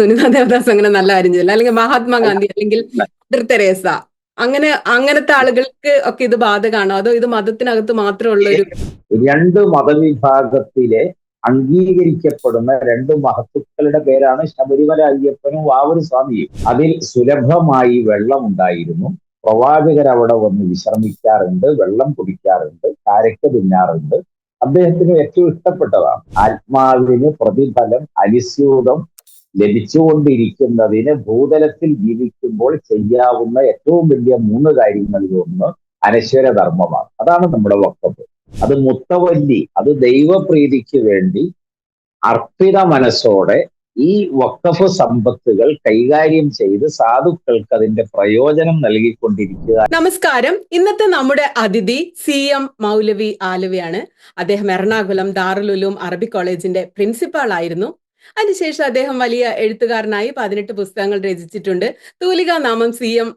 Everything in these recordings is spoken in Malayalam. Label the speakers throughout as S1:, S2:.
S1: സുനിത ദേവദാസ് അങ്ങനെ നല്ല കാര്യം ചെയ്തില്ല, അല്ലെങ്കിൽ മഹാത്മാഗാന്ധി അല്ലെങ്കിൽ മദർ തെരേസ, അങ്ങനത്തെ ആളുകൾക്ക് ഒക്കെ ഇത് ബാധകമാണോ, അതോ ഇത് മതത്തിനകത്ത് മാത്രമുള്ള ഒരു?
S2: രണ്ട് മതവിഭാഗത്തിലെ അംഗീകരിക്കപ്പെടുന്ന രണ്ട് മഹത്തുക്കളുടെ പേരാണ് ശബരിമല അയ്യപ്പനും വാവൂർ സ്വാമിയും. അതിൽ സുലഭമായി വെള്ളം ഉണ്ടായിരുന്നു. പ്രവാചകർ അവിടെ വന്ന് വിശ്രമിക്കാറുണ്ട്, വെള്ളം കുടിക്കാറുണ്ട്, കാരക്ക തിന്നാറുണ്ട്. അദ്ദേഹത്തിന് ഏറ്റവും ഇഷ്ടപ്പെട്ടതാണ്. ആത്മാവിന് പ്രതിഫലം അനുസ്യൂതം ലഭിച്ചുകൊണ്ടിരിക്കുന്നതിന് ഭൂതലത്തിൽ ജീവിക്കുമ്പോൾ ചെയ്യാവുന്ന ഏറ്റവും വലിയ 3 കാര്യങ്ങളിൽ ഒന്ന് അനശ്വരധർമ്മമാണ്. അതാണ് നമ്മുടെ വഖഫ്. അത് മുത്തവല്ലി, അത് ദൈവപ്രീതിക്ക് വേണ്ടി അർപ്പിത മനസ്സോടെ ഈ വഖഫ് സമ്പത്തുകൾ കൈകാര്യം ചെയ്ത് സാധുക്കൾക്ക് അതിന്റെ പ്രയോജനം നൽകിക്കൊണ്ടിരിക്കുക.
S1: നമസ്കാരം. ഇന്നത്തെ നമ്മുടെ അതിഥി CM മൗലവി ആലുവയാണ്. അദ്ദേഹം എറണാകുളം ദാറുൽ ഉലൂം അറബിക് കോളേജിന്റെ പ്രിൻസിപ്പാൾ ആയിരുന്നു. അതിനുശേഷം അദ്ദേഹം വലിയ എഴുത്തുകാരനായി 18 പുസ്തകങ്ങൾ രചിച്ചിട്ടുണ്ട്. തൂലികാ നാമം CM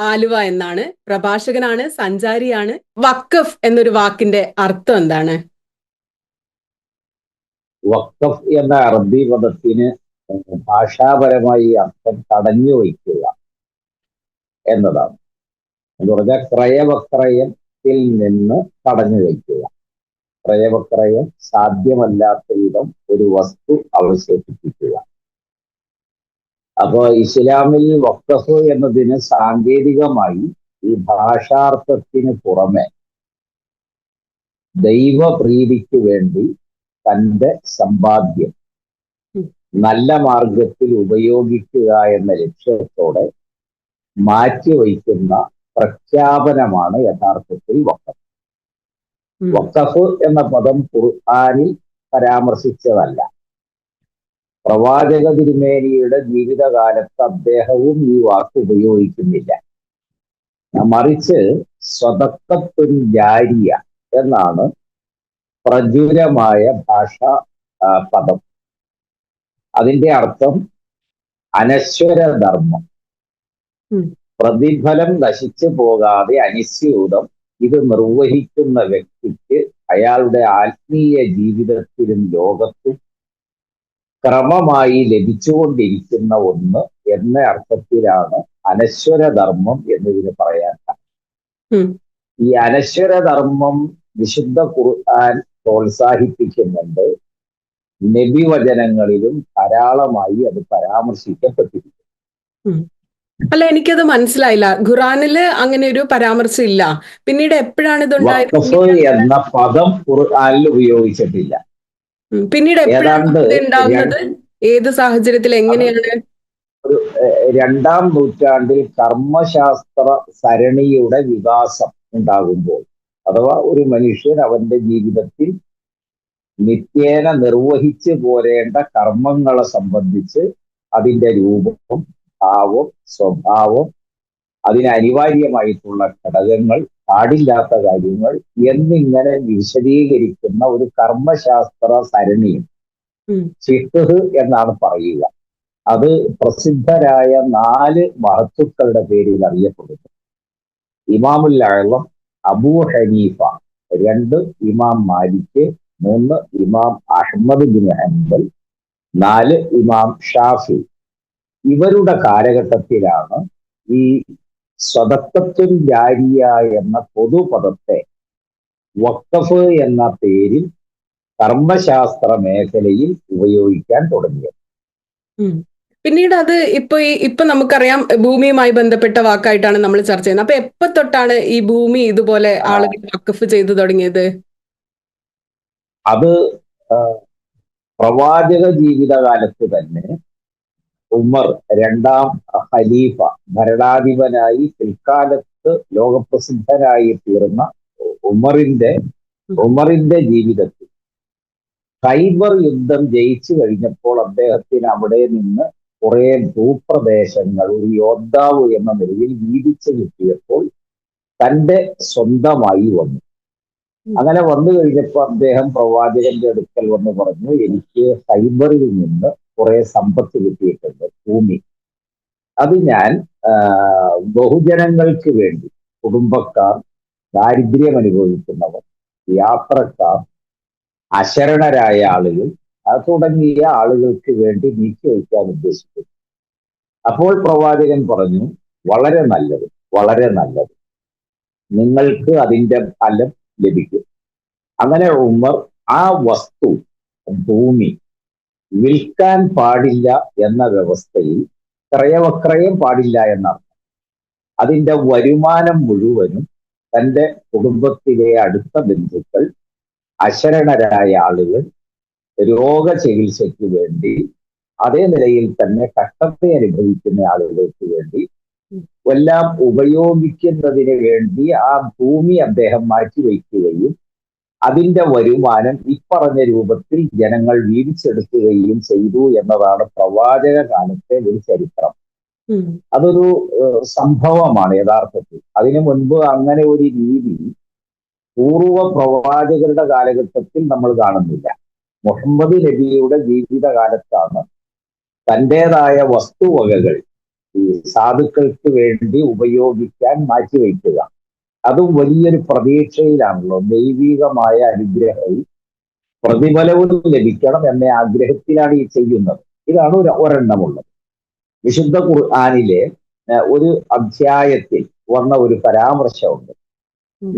S1: ആലുവ എന്നാണ്. പ്രഭാഷകനാണ്, സഞ്ചാരിയാണ്. വഖഫ് എന്നൊരു വാക്കിന്റെ അർത്ഥം എന്താണ്?
S2: വഖഫ് എന്ന അറബി പദത്തിന് ഭാഷാപരമായി അർത്ഥം തടഞ്ഞു വയ്ക്കുക എന്നതാണ്. എന്ന് പറഞ്ഞാൽ ക്രയവക്രയത്തിൽ നിന്ന് തടഞ്ഞു വയ്ക്കുക. ക്രയവക്രയം സാധ്യമല്ലാത്ത വിധം ഒരു വസ്തു അവശേഷിപ്പിക്കുക. അപ്പോ ഇസ്ലാമിൽ വഖഫ് എന്നതിന് സാങ്കേതികമായി ഈ ഭാഷാർത്ഥത്തിന് പുറമെ ദൈവപ്രീതിക്ക് വേണ്ടി തന്റെ സമ്പാദ്യം നല്ല മാർഗത്തിൽ ഉപയോഗിക്കുക എന്ന ലക്ഷ്യത്തോടെ മാറ്റിവയ്ക്കുന്ന പ്രഖ്യാപനമാണ് യഥാർത്ഥത്തിൽ വഖഫ്. വഖഫ് എന്ന പദം ഖുർആനിൽ പരാമർശിച്ചതല്ല. പ്രവാചക തിരുമേനിയുടെ ജീവിതകാലത്ത് അദ്ദേഹവും ഈ വാക്ക് ഉപയോഗിക്കുന്നില്ല. മറിച്ച് സ്വതക്കത്തുൻ ജാരിയ എന്നാണ് പ്രചുരമായ ഭാഷാ പദം. അതിന്റെ അർത്ഥം അനശ്വരധർമ്മം, പ്രതിഫലം നശിച്ചു പോകാതെ അനുസ്യൂതം ഇത് നിർവഹിക്കുന്ന വ്യക്തിക്ക് അയാളുടെ ആത്മീയ ജീവിതത്തിലും ലോകത്തും ക്രമമായി ലഭിച്ചുകൊണ്ടിരിക്കുന്ന ഒന്ന് എന്ന അർത്ഥത്തിലാണ് അനശ്വരധർമ്മം എന്നതിന് പറയാൻ. ഈ അനശ്വരധർമ്മം വിശുദ്ധ ഖുർആൻ പ്രോത്സാഹിപ്പിക്കുന്നുണ്ട്. നബിവചനങ്ങളിലും ധാരാളമായി അത് പരാമർശിക്കപ്പെട്ടിരിക്കുന്നു.
S1: അല്ല, എനിക്കത് മനസ്സിലായില്ല. ഖുർആനില് അങ്ങനെ ഒരു പരാമർശം ഇല്ല. പിന്നീട് എപ്പോഴാണ് ഇത്
S2: എന്ന പദം ഖുർആനിൽ ഉപയോഗിച്ചിട്ടില്ല.
S1: പിന്നീട് ഉണ്ടാകുന്നത്? ഏത് സാഹചര്യത്തിൽ, എങ്ങനെയാണ്?
S2: 2-ാം നൂറ്റാണ്ടിൽ കർമ്മശാസ്ത്ര സരണിയുടെ വികാസം ഉണ്ടാകുമ്പോൾ, അഥവാ ഒരു മനുഷ്യൻ അവന്റെ ജീവിതത്തിൽ നിത്യേന നിർവഹിച്ചു പോരേണ്ട കർമ്മങ്ങളെ സംബന്ധിച്ച് അതിന്റെ രൂപം, ഭാവം, സ്വഭാവം, അതിന് അനിവാര്യമായിട്ടുള്ള ഘടകങ്ങൾ, പാടില്ലാത്ത കാര്യങ്ങൾ എന്നിങ്ങനെ വിശദീകരിക്കുന്ന ഒരു കർമ്മശാസ്ത്ര സരണിയും ഫിഖ്ഹ് എന്നാണ് പറയുക. അത് പ്രസിദ്ധരായ 4 മഹത്തുക്കളുടെ പേരിൽ അറിയപ്പെടുന്നു. ഇമാമുൽ അഅ്ളം അബൂ ഹനീഫ, 2 ഇമാം മാലിക്, 3 ഇമാം അഹ്മദ് ബിൻ ഹംബൽ, 4 ഇമാം ഷാഫി. ഇവരുടെ കാലഘട്ടത്തിലാണ് ഈ സ്വതക്കത്തുൻ ജാരിയ എന്ന പൊതുപദത്തെ വഖഫ് എന്ന പേരിൽ കർമ്മശാസ്ത്ര മേഖലയിൽ ഉപയോഗിക്കാൻ തുടങ്ങിയത്.
S1: പിന്നീട് അത് ഇപ്പൊ നമുക്കറിയാം, ഭൂമിയുമായി ബന്ധപ്പെട്ട വാക്കായിട്ടാണ് നമ്മൾ ചർച്ച ചെയ്യുന്നത്. അപ്പൊ എപ്പോ തൊട്ടാണ് ഈ ഭൂമി ഇതുപോലെ ആളുകൾ വഖഫ് ചെയ്തു തുടങ്ങിയത്?
S2: അത് പ്രവാചക ജീവിതകാലത്ത് തന്നെ ഉമർ 2-ാം ഖലീഫ, ഭരണാധിപനായി പിൽക്കാലത്ത് ലോകപ്രസിദ്ധനായി തീർന്ന ഉമറിന്റെ ജീവിതത്തിൽ ഖൈബർ യുദ്ധം ജയിച്ചു കഴിഞ്ഞപ്പോൾ അദ്ദേഹത്തിന് അവിടെ നിന്ന് കുറെ ഭൂപ്രദേശങ്ങൾ ഒരു യോദ്ധാവ് എന്ന നിലയിൽ വീതിച്ചു കിട്ടിയപ്പോൾ തന്റെ സ്വന്തമായി വന്നു. അങ്ങനെ വന്നു കഴിഞ്ഞപ്പോൾ അദ്ദേഹം പ്രവാചകന്റെ അടുക്കൽ വന്ന് പറഞ്ഞു, എനിക്ക് ഖൈബറിൽ നിന്ന് കുറെ സമ്പത്ത് കിട്ടിയിട്ടുണ്ട്, ഭൂമി. അത് ഞാൻ ബഹുജനങ്ങൾക്ക് വേണ്ടി, കുടുംബക്കാർ, ദാരിദ്ര്യം അനുഭവിക്കുന്നവർ, യാത്രക്കാർ, അശരണരായ ആളുകൾ തുടങ്ങിയ ആളുകൾക്ക് വേണ്ടി നീക്കിവെക്കാൻ ഉദ്ദേശിക്കുന്നു. അപ്പോൾ പ്രവാചകൻ പറഞ്ഞു, വളരെ നല്ലത്, വളരെ നല്ലത്, നിങ്ങൾക്ക് അതിന്റെ ഫലം ലഭിക്കും. അങ്ങനെ ഉമർ ആ വസ്തു, ഭൂമി വിൽക്കാൻ പാടില്ല എന്ന വ്യവസ്ഥയിൽ, ക്രയവക്രയം പാടില്ല എന്നർത്ഥം, അതിന്റെ വരുമാനം മുഴുവനും തന്റെ കുടുംബത്തിലെ അടുത്ത ബന്ധുക്കൾ, അശരണരായ ആളുകൾ, രോഗചികിത്സയ്ക്ക് വേണ്ടി, അതേ നിലയിൽ തന്നെ കഷ്ടത അനുഭവിക്കുന്ന ആളുകൾക്ക് വേണ്ടി എല്ലാം ഉപയോഗിക്കുന്നതിന് വേണ്ടി ആ ഭൂമി അദ്ദേഹം മാറ്റിവെക്കുകയും അതിന്റെ വരുമാനം ഇപ്പറഞ്ഞ രൂപത്തിൽ ജനങ്ങൾ വീതിച്ചെടുക്കുകയും ചെയ്തു എന്നതാണ് പ്രവാചക കാലത്തെ ഒരു ചരിത്രം. അതൊരു സംഭവമാണ് യഥാർത്ഥത്തിൽ. അതിനു മുൻപ് അങ്ങനെ ഒരു രീതി പൂർവ പ്രവാചകരുടെ കാലഘട്ടത്തിൽ നമ്മൾ കാണുന്നില്ല. മുഹമ്മദ് നബിയുടെ ജീവിതകാലത്താണ് തൻ്റെതായ വസ്തുവകകൾ ഈ സാധുക്കൾക്ക് വേണ്ടി ഉപയോഗിക്കാൻ മാറ്റിവെക്കുക. അതും വലിയൊരു പ്രതീക്ഷയിലാണല്ലോ, ദൈവികമായ അനുഗ്രഹവും പ്രതിഫലവും ലഭിക്കണം എന്ന ആഗ്രഹത്തിലാണ് ഈ ചെയ്യുന്നത്. ഇതാണ് ഒരെണ്ണമുള്ളത്. വിശുദ്ധ ഖുർആനിലെ ഒരു അധ്യായത്തിൽ വന്ന ഒരു പരാമർശമുണ്ട്.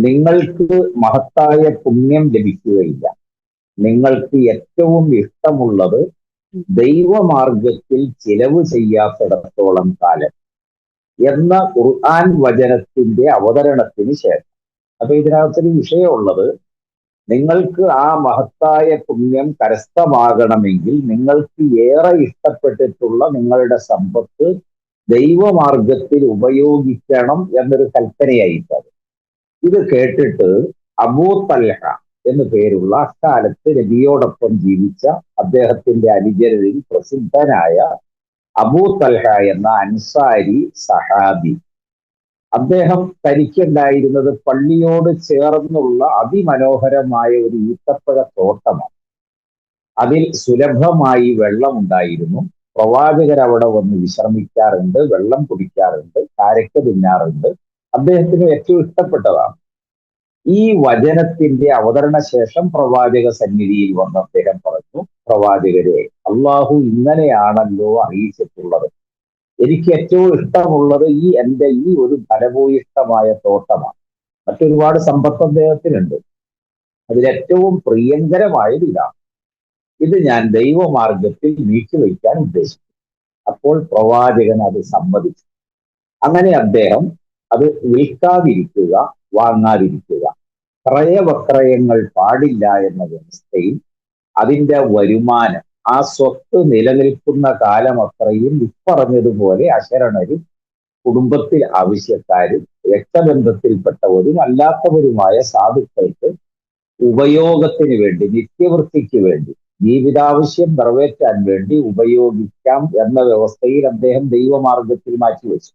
S2: നിങ്ങൾക്ക് മഹത്തായ പുണ്യം ലഭിക്കുകയില്ല, നിങ്ങൾക്ക് ഏറ്റവും ഇഷ്ടമുള്ളത് ദൈവമാർഗത്തിൽ ചിലവ് ചെയ്യാത്തിടത്തോളം കാലം എന്ന ഖുർആൻ വചനത്തിന്റെ അവതരണത്തിന് ശേഷം. അപ്പൊ ഇതിനകത്തൊരു വിഷയമുള്ളത്, നിങ്ങൾക്ക് ആ മഹത്തായ പുണ്യം കരസ്ഥമാകണമെങ്കിൽ നിങ്ങൾക്ക് ഏറെ ഇഷ്ടപ്പെട്ടിട്ടുള്ള നിങ്ങളുടെ സമ്പത്ത് ദൈവമാർഗത്തിൽ ഉപയോഗിക്കണം എന്നൊരു കൽപ്പനയായിട്ടത്. ഇത് കേട്ടിട്ട് അബൂ തൽഹ എന്നു പേരുള്ള അക്കാലത്ത് നബിയോടൊപ്പം ജീവിച്ച അദ്ദേഹത്തിന്റെ അനുചരരിൽ പ്രസിദ്ധനായ അബൂ തൽഹ എന്ന അൻസാരി സഹാബി, അദ്ദേഹം തനിക്കുണ്ടായിരുന്നത് പള്ളിയോട് ചേർന്നുള്ള അതിമനോഹരമായ ഒരു ഈത്തപ്പഴ തോട്ടമാണ്. അതിൽ സുലഭമായി വെള്ളമുണ്ടായിരുന്നു. പ്രവാചകർ അവിടെ വന്ന് വിശ്രമിക്കാറുണ്ട്, വെള്ളം കുടിക്കാറുണ്ട്, കാരക്ക തിന്നാറുണ്ട്. അദ്ദേഹത്തിന് ഏറ്റവും ഇഷ്ടപ്പെട്ടതാണ്. ഈ വചനത്തിന്റെ അവതരണ ശേഷം പ്രവാചക സന്നിധിയിൽ വന്ന് അദ്ദേഹം പറഞ്ഞു, പ്രവാചകരെ, അള്ളാഹു ഇങ്ങനെയാണല്ലോ അറിയിച്ചിട്ടുള്ളത്. എനിക്ക് ഏറ്റവും ഇഷ്ടമുള്ളത് എൻ്റെ ഈ ഒരു ഫലഭൂയിഷ്ടമായ തോട്ടമാണ്. മറ്റൊരുപാട് സമ്പത്ത് അദ്ദേഹത്തിനുണ്ട്. അതിലേറ്റവും പ്രിയങ്കരമായത് ഇതാണ്. ഇത് ഞാൻ ദൈവമാർഗത്തിൽ നീക്കിവെക്കാൻ ഉദ്ദേശിച്ചു. അപ്പോൾ പ്രവാചകൻ അത് സമ്മതിച്ചു. അങ്ങനെ അദ്ദേഹം അത് വിൽക്കാതിരിക്കുക, വാങ്ങാതിരിക്കുക, ക്രയവക്രയങ്ങൾ പാടില്ല എന്ന വ്യവസ്ഥയിൽ അതിന്റെ വരുമാനം, ആ സ്വത്ത് നിലനിൽക്കുന്ന കാലം അത്രയും ഇപ്പറഞ്ഞതുപോലെ അശരണരും കുടുംബത്തിൽ ആവശ്യക്കാരും രക്തബന്ധത്തിൽപ്പെട്ടവരും അല്ലാത്തവരുമായ സാധുക്കൾക്ക് ഉപയോഗത്തിന് വേണ്ടി, നിത്യവൃത്തിക്ക് വേണ്ടി, ജീവിതാവശ്യം നിറവേറ്റാൻ വേണ്ടി ഉപയോഗിക്കാം എന്ന വ്യവസ്ഥയിൽ അദ്ദേഹം ദൈവമാർഗത്തിൽ മാറ്റിവെച്ചു.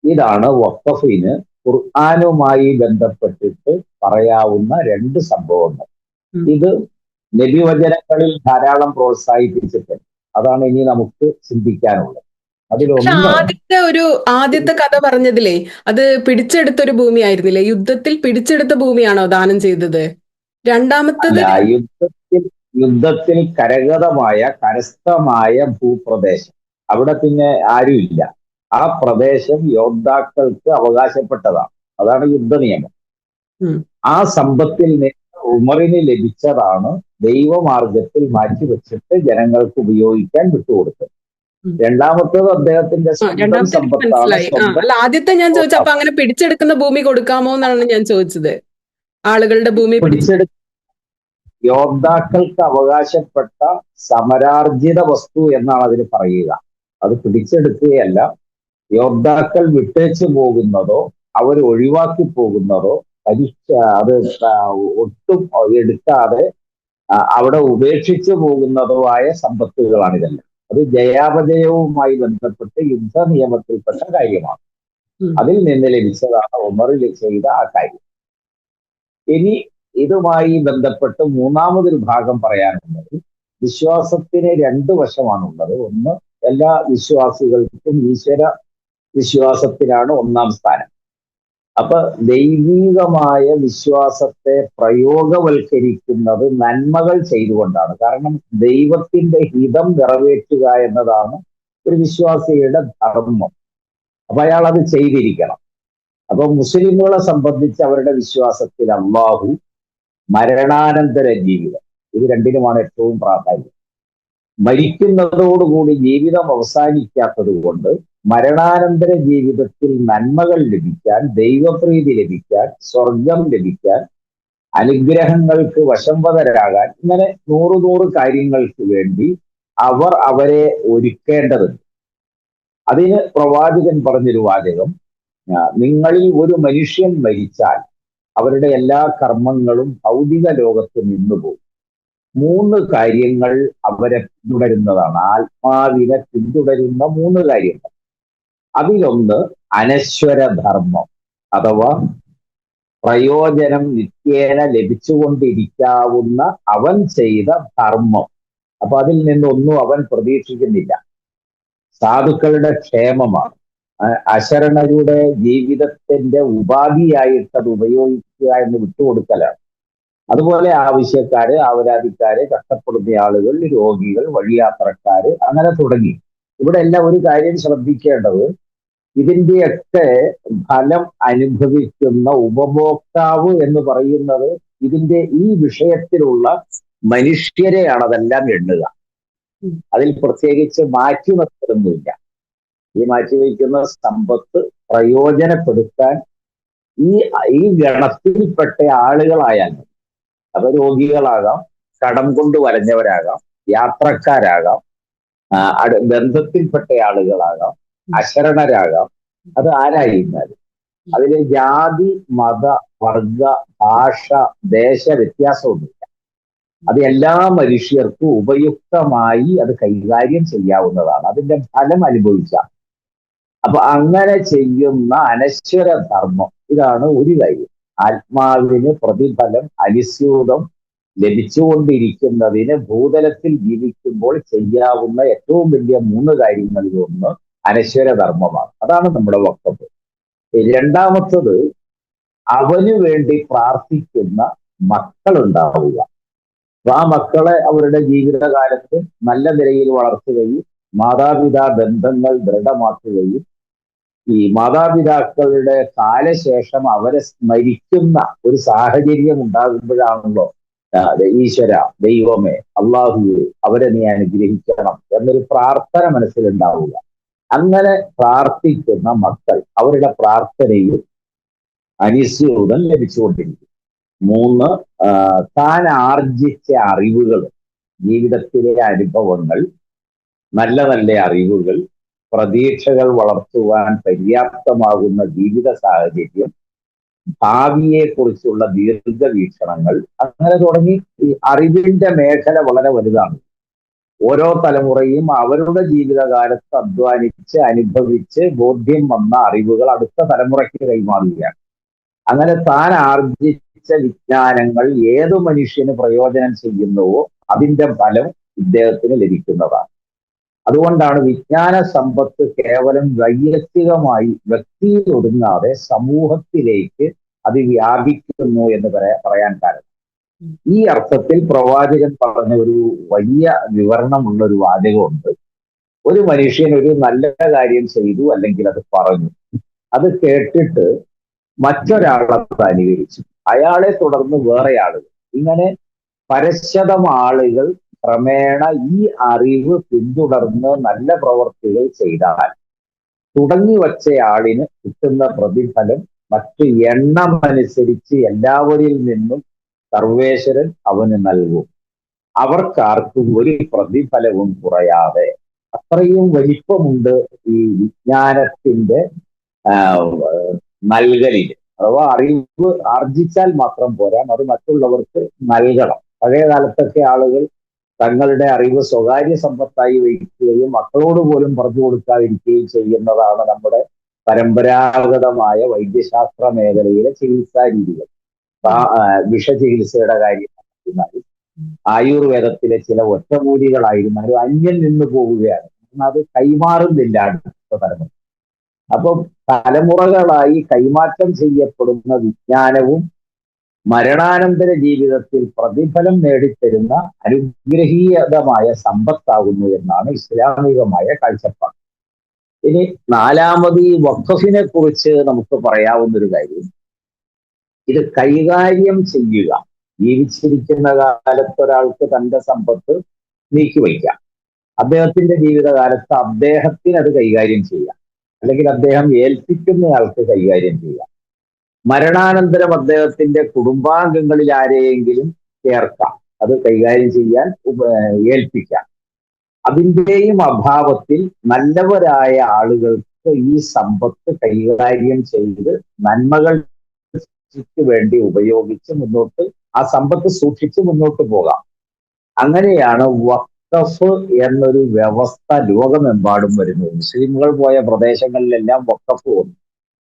S2: ഇതാണ് വഖഫിന് ഖുർആനുമായി ബന്ധപ്പെട്ടിട്ട് പറയാവുന്ന രണ്ട് സംഭവങ്ങൾ. ഇത് നബിവചനങ്ങളിൽ ധാരാളം പ്രോത്സാഹിപ്പിച്ചിട്ടുണ്ട്. അതാണ് ഇനി നമുക്ക് ചിന്തിക്കാനുള്ളത്.
S1: ആദ്യത്തെ കഥ പറഞ്ഞതിലേ അത് പിടിച്ചെടുത്തൊരു ഭൂമി ആയിരുന്നില്ലേ? യുദ്ധത്തിൽ പിടിച്ചെടുത്ത ഭൂമിയാണോ ദാനം ചെയ്തത്? രണ്ടാമത്തത്
S2: യുദ്ധത്തിൽ കരഗതമായ കരസ്ഥമായ ഭൂപ്രദേശം, അവിടെ പിന്നെ ആരുമില്ല. ആ പ്രദേശം യോദ്ധാക്കൾക്ക് അവകാശപ്പെട്ടതാണ്. അതാണ് യുദ്ധ നിയമം. ആ സമ്പത്തിൽ നിന്ന് ഉമറിന് ലഭിച്ചതാണ് ദൈവമാർഗത്തിൽ മാറ്റിവെച്ചിട്ട് ജനങ്ങൾക്ക് ഉപയോഗിക്കാൻ വിട്ടുകൊടുത്തത്. രണ്ടാമത്തേത് അദ്ദേഹത്തിന്റെ സ്വന്തം സമ്പത്താണ്.
S1: ആദ്യത്തെ ഞാൻ ചോദിച്ചത് അപ്പൊ അങ്ങനെ പിടിച്ചെടുക്കുന്ന ഭൂമി കൊടുക്കാമോ എന്നാണ് ഞാൻ ചോദിച്ചത്. ആളുകളുടെ ഭൂമി
S2: യോദ്ധാക്കൾക്ക് അവകാശപ്പെട്ട സമരാർജിത വസ്തു എന്നാണ് അതിന് പറയുക. അത് പിടിച്ചെടുക്കുകയല്ല. യോദ്ധാക്കൾ വിട്ടേച്ചു പോകുന്നതോ അവർ ഒഴിവാക്കി പോകുന്നതോ അത് ഒട്ടും എടുക്കാതെ അവിടെ ഉപേക്ഷിച്ചു പോകുന്നതോ ആയ സമ്പത്തുകളാണ് ഇതെല്ലാം. അത് ജയാപജയവുമായി ബന്ധപ്പെട്ട് യുദ്ധ നിയമത്തിൽപ്പെട്ട കാര്യമാണ്. അതിൽ നിന്ന് ലഭിച്ചതാണ് ഉമറിൽ ചെയ്ത ആ കാര്യം. ഇനി ഇതുമായി ബന്ധപ്പെട്ട് മൂന്നാമതൊരു ഭാഗം പറയാനുള്ളത്, വിശ്വാസത്തിന് രണ്ട് വശമാണുള്ളത്. ഒന്ന്, എല്ലാ വിശ്വാസികൾക്കും ഈശ്വര വിശ്വാസത്തിനാണ് ഒന്നാം സ്ഥാനം. അപ്പൊ ദൈവീകമായ വിശ്വാസത്തെ പ്രയോഗവൽക്കരിക്കുന്നത് നന്മകൾ ചെയ്തുകൊണ്ടാണ്. കാരണം ദൈവത്തിന്റെ ഹിതം നിറവേറ്റുക എന്നതാണ് ഒരു വിശ്വാസിയുടെ ധർമ്മം. അപ്പൊ അയാൾ അത് ചെയ്തിരിക്കണം. അപ്പൊ മുസ്ലിമുകളെ സംബന്ധിച്ച് അവരുടെ വിശ്വാസത്തിൽ അള്ളാഹു, മരണാനന്തര ജീവിതം, ഇത് രണ്ടിനുമാണ് ഏറ്റവും പ്രാധാന്യം. മരിക്കുന്നതോടുകൂടി ജീവിതം അവസാനിക്കാത്തത് കൊണ്ട് മരണാനന്തര ജീവിതത്തിൽ നന്മകൾ ലഭിക്കാൻ, ദൈവപ്രീതി ലഭിക്കാൻ, സ്വർഗം ലഭിക്കാൻ, അനുഗ്രഹങ്ങൾക്ക് വശംവദരാകാൻ, ഇങ്ങനെ നൂറ് കാര്യങ്ങൾക്ക് വേണ്ടി അവർ അവരെ ഒരുക്കേണ്ടതുണ്ട്. അതിന് പ്രവാചകൻ പറഞ്ഞൊരു വാചകം, നിങ്ങളിൽ ഒരു മനുഷ്യൻ മരിച്ചാൽ അവരുടെ എല്ലാ കർമ്മങ്ങളും ഭൗതിക ലോകത്ത് നിന്നുപോകും. 3 കാര്യങ്ങൾ അവരെ പിന്തുടരുന്നതാണ്. ആത്മാവിനെ പിന്തുടരുന്ന 3 കാര്യങ്ങൾ. അതിലൊന്ന് അനശ്വര ധർമ്മം, അഥവാ പ്രയോജനം നിത്യേന ലഭിച്ചുകൊണ്ടിരിക്കാവുന്ന അവൻ ചെയ്ത ധർമ്മം. അപ്പൊ അതിൽ നിന്നൊന്നും അവൻ പ്രതീക്ഷിക്കുന്നില്ല. സാധുക്കളുടെ ക്ഷേമമാണ്. അശരണരുടെ ജീവിതത്തിന്റെ ഉപാധിയായിട്ട് അത് ഉപയോഗിക്കുക എന്ന് വിട്ടുകൊടുക്കലാണ്. അതുപോലെ ആവശ്യക്കാര്, ആവരാതിക്കാര്, കഷ്ടപ്പെടുന്ന ആളുകൾ, രോഗികൾ, വഴിയാത്രക്കാര്, അങ്ങനെ തുടങ്ങി. ഇവിടെ എല്ലാം ഒരു കാര്യം ശ്രദ്ധിക്കേണ്ടത്, ഇതിന്റെയൊക്കെ ഫലം അനുഭവിക്കുന്ന ഉപഭോക്താവ് എന്ന് പറയുന്നത് ഇതിന്റെ ഈ വിഷയത്തിലുള്ള മനുഷ്യരെയാണ് അതെല്ലാം എണ്ണുക. അതിൽ പ്രത്യേകിച്ച് മാറ്റി നിർത്തുന്നില്ല. ഈ മാറ്റിവെക്കുന്ന സമ്പത്ത് പ്രയോജനപ്പെടുത്താൻ ഈ ഗണത്തിൽപ്പെട്ട ആളുകളായാൽ, അത് രോഗികളാകാം, കടം കൊണ്ട് വലഞ്ഞവരാകാം, യാത്രക്കാരാകാം, ബന്ധത്തിൽപ്പെട്ട ആളുകളാകാം, അശരണരാകാം, അത് ആരായിരുന്നാലും അതിന് ജാതി, മത, വർഗ, ഭാഷ, ദേശ വ്യത്യാസമൊന്നുമില്ല. അത് എല്ലാ മനുഷ്യർക്കും ഉപയുക്തമായി അത് കൈകാര്യം ചെയ്യാവുന്നതാണ്. അതിന്റെ ഫലം അനുഭവിക്കാം. അപ്പൊ അങ്ങനെ ചെയ്യുന്ന അനശ്വര ധർമ്മം, ഇതാണ് ഒരു കാര്യം. ആത്മാവിന് പ്രതിഫലം അനുസ്യൂതം ലഭിച്ചുകൊണ്ടിരിക്കുന്നതിന് ഭൂതലത്തിൽ ജീവിക്കുമ്പോൾ ചെയ്യാവുന്ന ഏറ്റവും വലിയ 3 കാര്യങ്ങളിൽ ഒന്ന് അനശ്വര ധർമ്മമാണ്. അതാണ് നമ്മുടെ വക്തവ്. രണ്ടാമത്തത്, അവന് വേണ്ടി പ്രാർത്ഥിക്കുന്ന മക്കളുണ്ടാവുക. ആ മക്കളെ അവരുടെ ജീവിതകാലത്ത് നല്ല നിലയിൽ വളർത്തുകയും മാതാപിതാ ബന്ധങ്ങൾ ദൃഢമാക്കുകയും ഈ മാതാപിതാക്കളുടെ കാലശേഷം അവരെ സ്മരിക്കുന്ന ഒരു സാഹചര്യം ഉണ്ടാകുമ്പോഴാണല്ലോ ഈശ്വര, ദൈവമേ, അള്ളാഹുവേ, അവരെ നീ അനുഗ്രഹിക്കണം എന്നൊരു പ്രാർത്ഥന മനസ്സിലുണ്ടാവുക. അങ്ങനെ പ്രാർത്ഥിക്കുന്ന മക്കൾ, അവരുടെ പ്രാർത്ഥനയിൽ അനുസ്യൂതം ലഭിച്ചുകൊണ്ടിരിക്കും. 3, താൻ ആർജിച്ച അറിവുകൾ, ജീവിതത്തിലെ അനുഭവങ്ങൾ, നല്ല നല്ല അറിവുകൾ, പ്രതീക്ഷകൾ വളർത്തുവാൻ പര്യാപ്തമാകുന്ന ജീവിത സാഹചര്യം, ഭാവിയെക്കുറിച്ചുള്ള ദീർഘവീക്ഷണങ്ങൾ, അങ്ങനെ തുടങ്ങി ഈ അറിവിന്റെ മേഖല വളരെ വലുതാണ്. ഓരോ തലമുറയും അവരുടെ ജീവിതകാലത്ത് അധ്വാനിച്ച് അനുഭവിച്ച് ബോധ്യം വന്ന അറിവുകൾ അടുത്ത തലമുറയ്ക്ക് കൈമാറുകയാണ്. അങ്ങനെ താൻ ആർജിച്ച വിജ്ഞാനങ്ങൾ ഏതു മനുഷ്യന് പ്രയോജനം ചെയ്യുന്നുവോ അതിന്റെ ഫലം ഇദ്ദേഹത്തിന് ലഭിക്കുന്നതാണ്. അതുകൊണ്ടാണ് വിജ്ഞാന സമ്പത്ത് കേവലം വൈയക്തികമായി വ്യക്തിയിൽ ഒതുങ്ങാതെ സമൂഹത്തിലേക്ക് അത് വ്യാപിക്കുന്നു എന്ന് പറയാൻ കാരണം. ഈ അർത്ഥത്തിൽ പ്രവാചകൻ പറഞ്ഞ ഒരു വലിയ വിവരണമുള്ള ഒരു വാചകമുണ്ട്. ഒരു മനുഷ്യൻ ഒരു നല്ല കാര്യം ചെയ്തു, അല്ലെങ്കിൽ അത് പറഞ്ഞു, അത് കേട്ടിട്ട് മറ്റൊരാളത് അനുകരിച്ചു, അയാളെ തുടർന്ന് വേറെ ആളുകൾ, ഇങ്ങനെ പരശതം ആളുകൾ ക്രമേണ ഈ അറിവ് പിന്തുടർന്ന് നല്ല പ്രവർത്തികൾ ചെയ്താൽ തുടങ്ങി വച്ചയാളിന് കിട്ടുന്ന പ്രതിഫലം മറ്റു എണ്ണമനുസരിച്ച് എല്ലാവരിൽ നിന്നും സർവേശ്വരൻ അവന് നൽകും. അവർക്കാർക്കും ഒരു പ്രതിഫലവും കുറയാതെ. അത്രയും വലിപ്പമുണ്ട് ഈ വിജ്ഞാനത്തിന്റെ നൽകലിന്. അഥവാ അറിവ് ആർജിച്ചാൽ മാത്രം പോരാ, അത് മറ്റുള്ളവർക്ക് നൽകണം. പഴയ കാലത്തൊക്കെ ആളുകൾ തങ്ങളുടെ അറിവ് സ്വകാര്യ സമ്പത്തായി വയ്ക്കുകയും മക്കളോട് പോലും പറഞ്ഞു കൊടുക്കാതിരിക്കുകയും ചെയ്യുന്നതാണ് നമ്മുടെ പരമ്പരാഗതമായ വൈദ്യശാസ്ത്ര മേഖലയിലെ ചികിത്സാ രീതികൾ. വിഷചികിത്സയുടെ കാര്യം ആയുർവേദത്തിലെ ചില ഒറ്റമൂലികളായിരുന്നാലും അന്യം നിന്ന് പോവുകയാണ്. അത് കൈമാറുന്നില്ല അടുത്ത തലമുറ. അപ്പം തലമുറകളായി കൈമാറ്റം ചെയ്യപ്പെടുന്ന വിജ്ഞാനവും മരണാനന്തര ജീവിതത്തിൽ പ്രതിഫലം നേടിത്തരുന്ന അനുഗ്രഹീതമായ സമ്പത്താകുന്നു എന്നാണ് ഇസ്ലാമികമായ കാഴ്ചപ്പാട്. ഇനി നാലാമത് ഈ വഖഫിനെ കുറിച്ച് നമുക്ക് പറയാവുന്നൊരു കാര്യം, ഇത് കൈകാര്യം ചെയ്യുക. ജീവിച്ചിരിക്കുന്ന കാലത്ത് ഒരാൾക്ക് തന്റെ സമ്പത്ത് നീക്കിവയ്ക്കാം. അദ്ദേഹത്തിന്റെ ജീവിതകാലത്ത് അദ്ദേഹത്തിന് അത് കൈകാര്യം ചെയ്യാം, അല്ലെങ്കിൽ അദ്ദേഹം ഏൽപ്പിക്കുന്നയാൾക്ക് കൈകാര്യം ചെയ്യാം. മരണാനന്തരം അദ്ദേഹത്തിന്റെ കുടുംബാംഗങ്ങളിൽ ആരെയെങ്കിലും ചേർക്കാം, അത് കൈകാര്യം ചെയ്യാൻ ഏൽപ്പിക്കാം. അതിൻ്റെയും അഭാവത്തിൽ നല്ലവരായ ആളുകൾക്ക് ഈ സമ്പത്ത് കൈകാര്യം ചെയ്ത് നന്മകൾക്ക് വേണ്ടി ഉപയോഗിച്ച് മുന്നോട്ട് ആ സമ്പത്ത് സൂക്ഷിച്ച് മുന്നോട്ട് പോകാം. അങ്ങനെയാണ് വഖഫ് എന്നൊരു വ്യവസ്ഥ ലോകമെമ്പാടും വരുന്നത്. മുസ്ലിമുകൾ പോയ പ്രദേശങ്ങളിലെല്ലാം വഖഫ് വന്നു.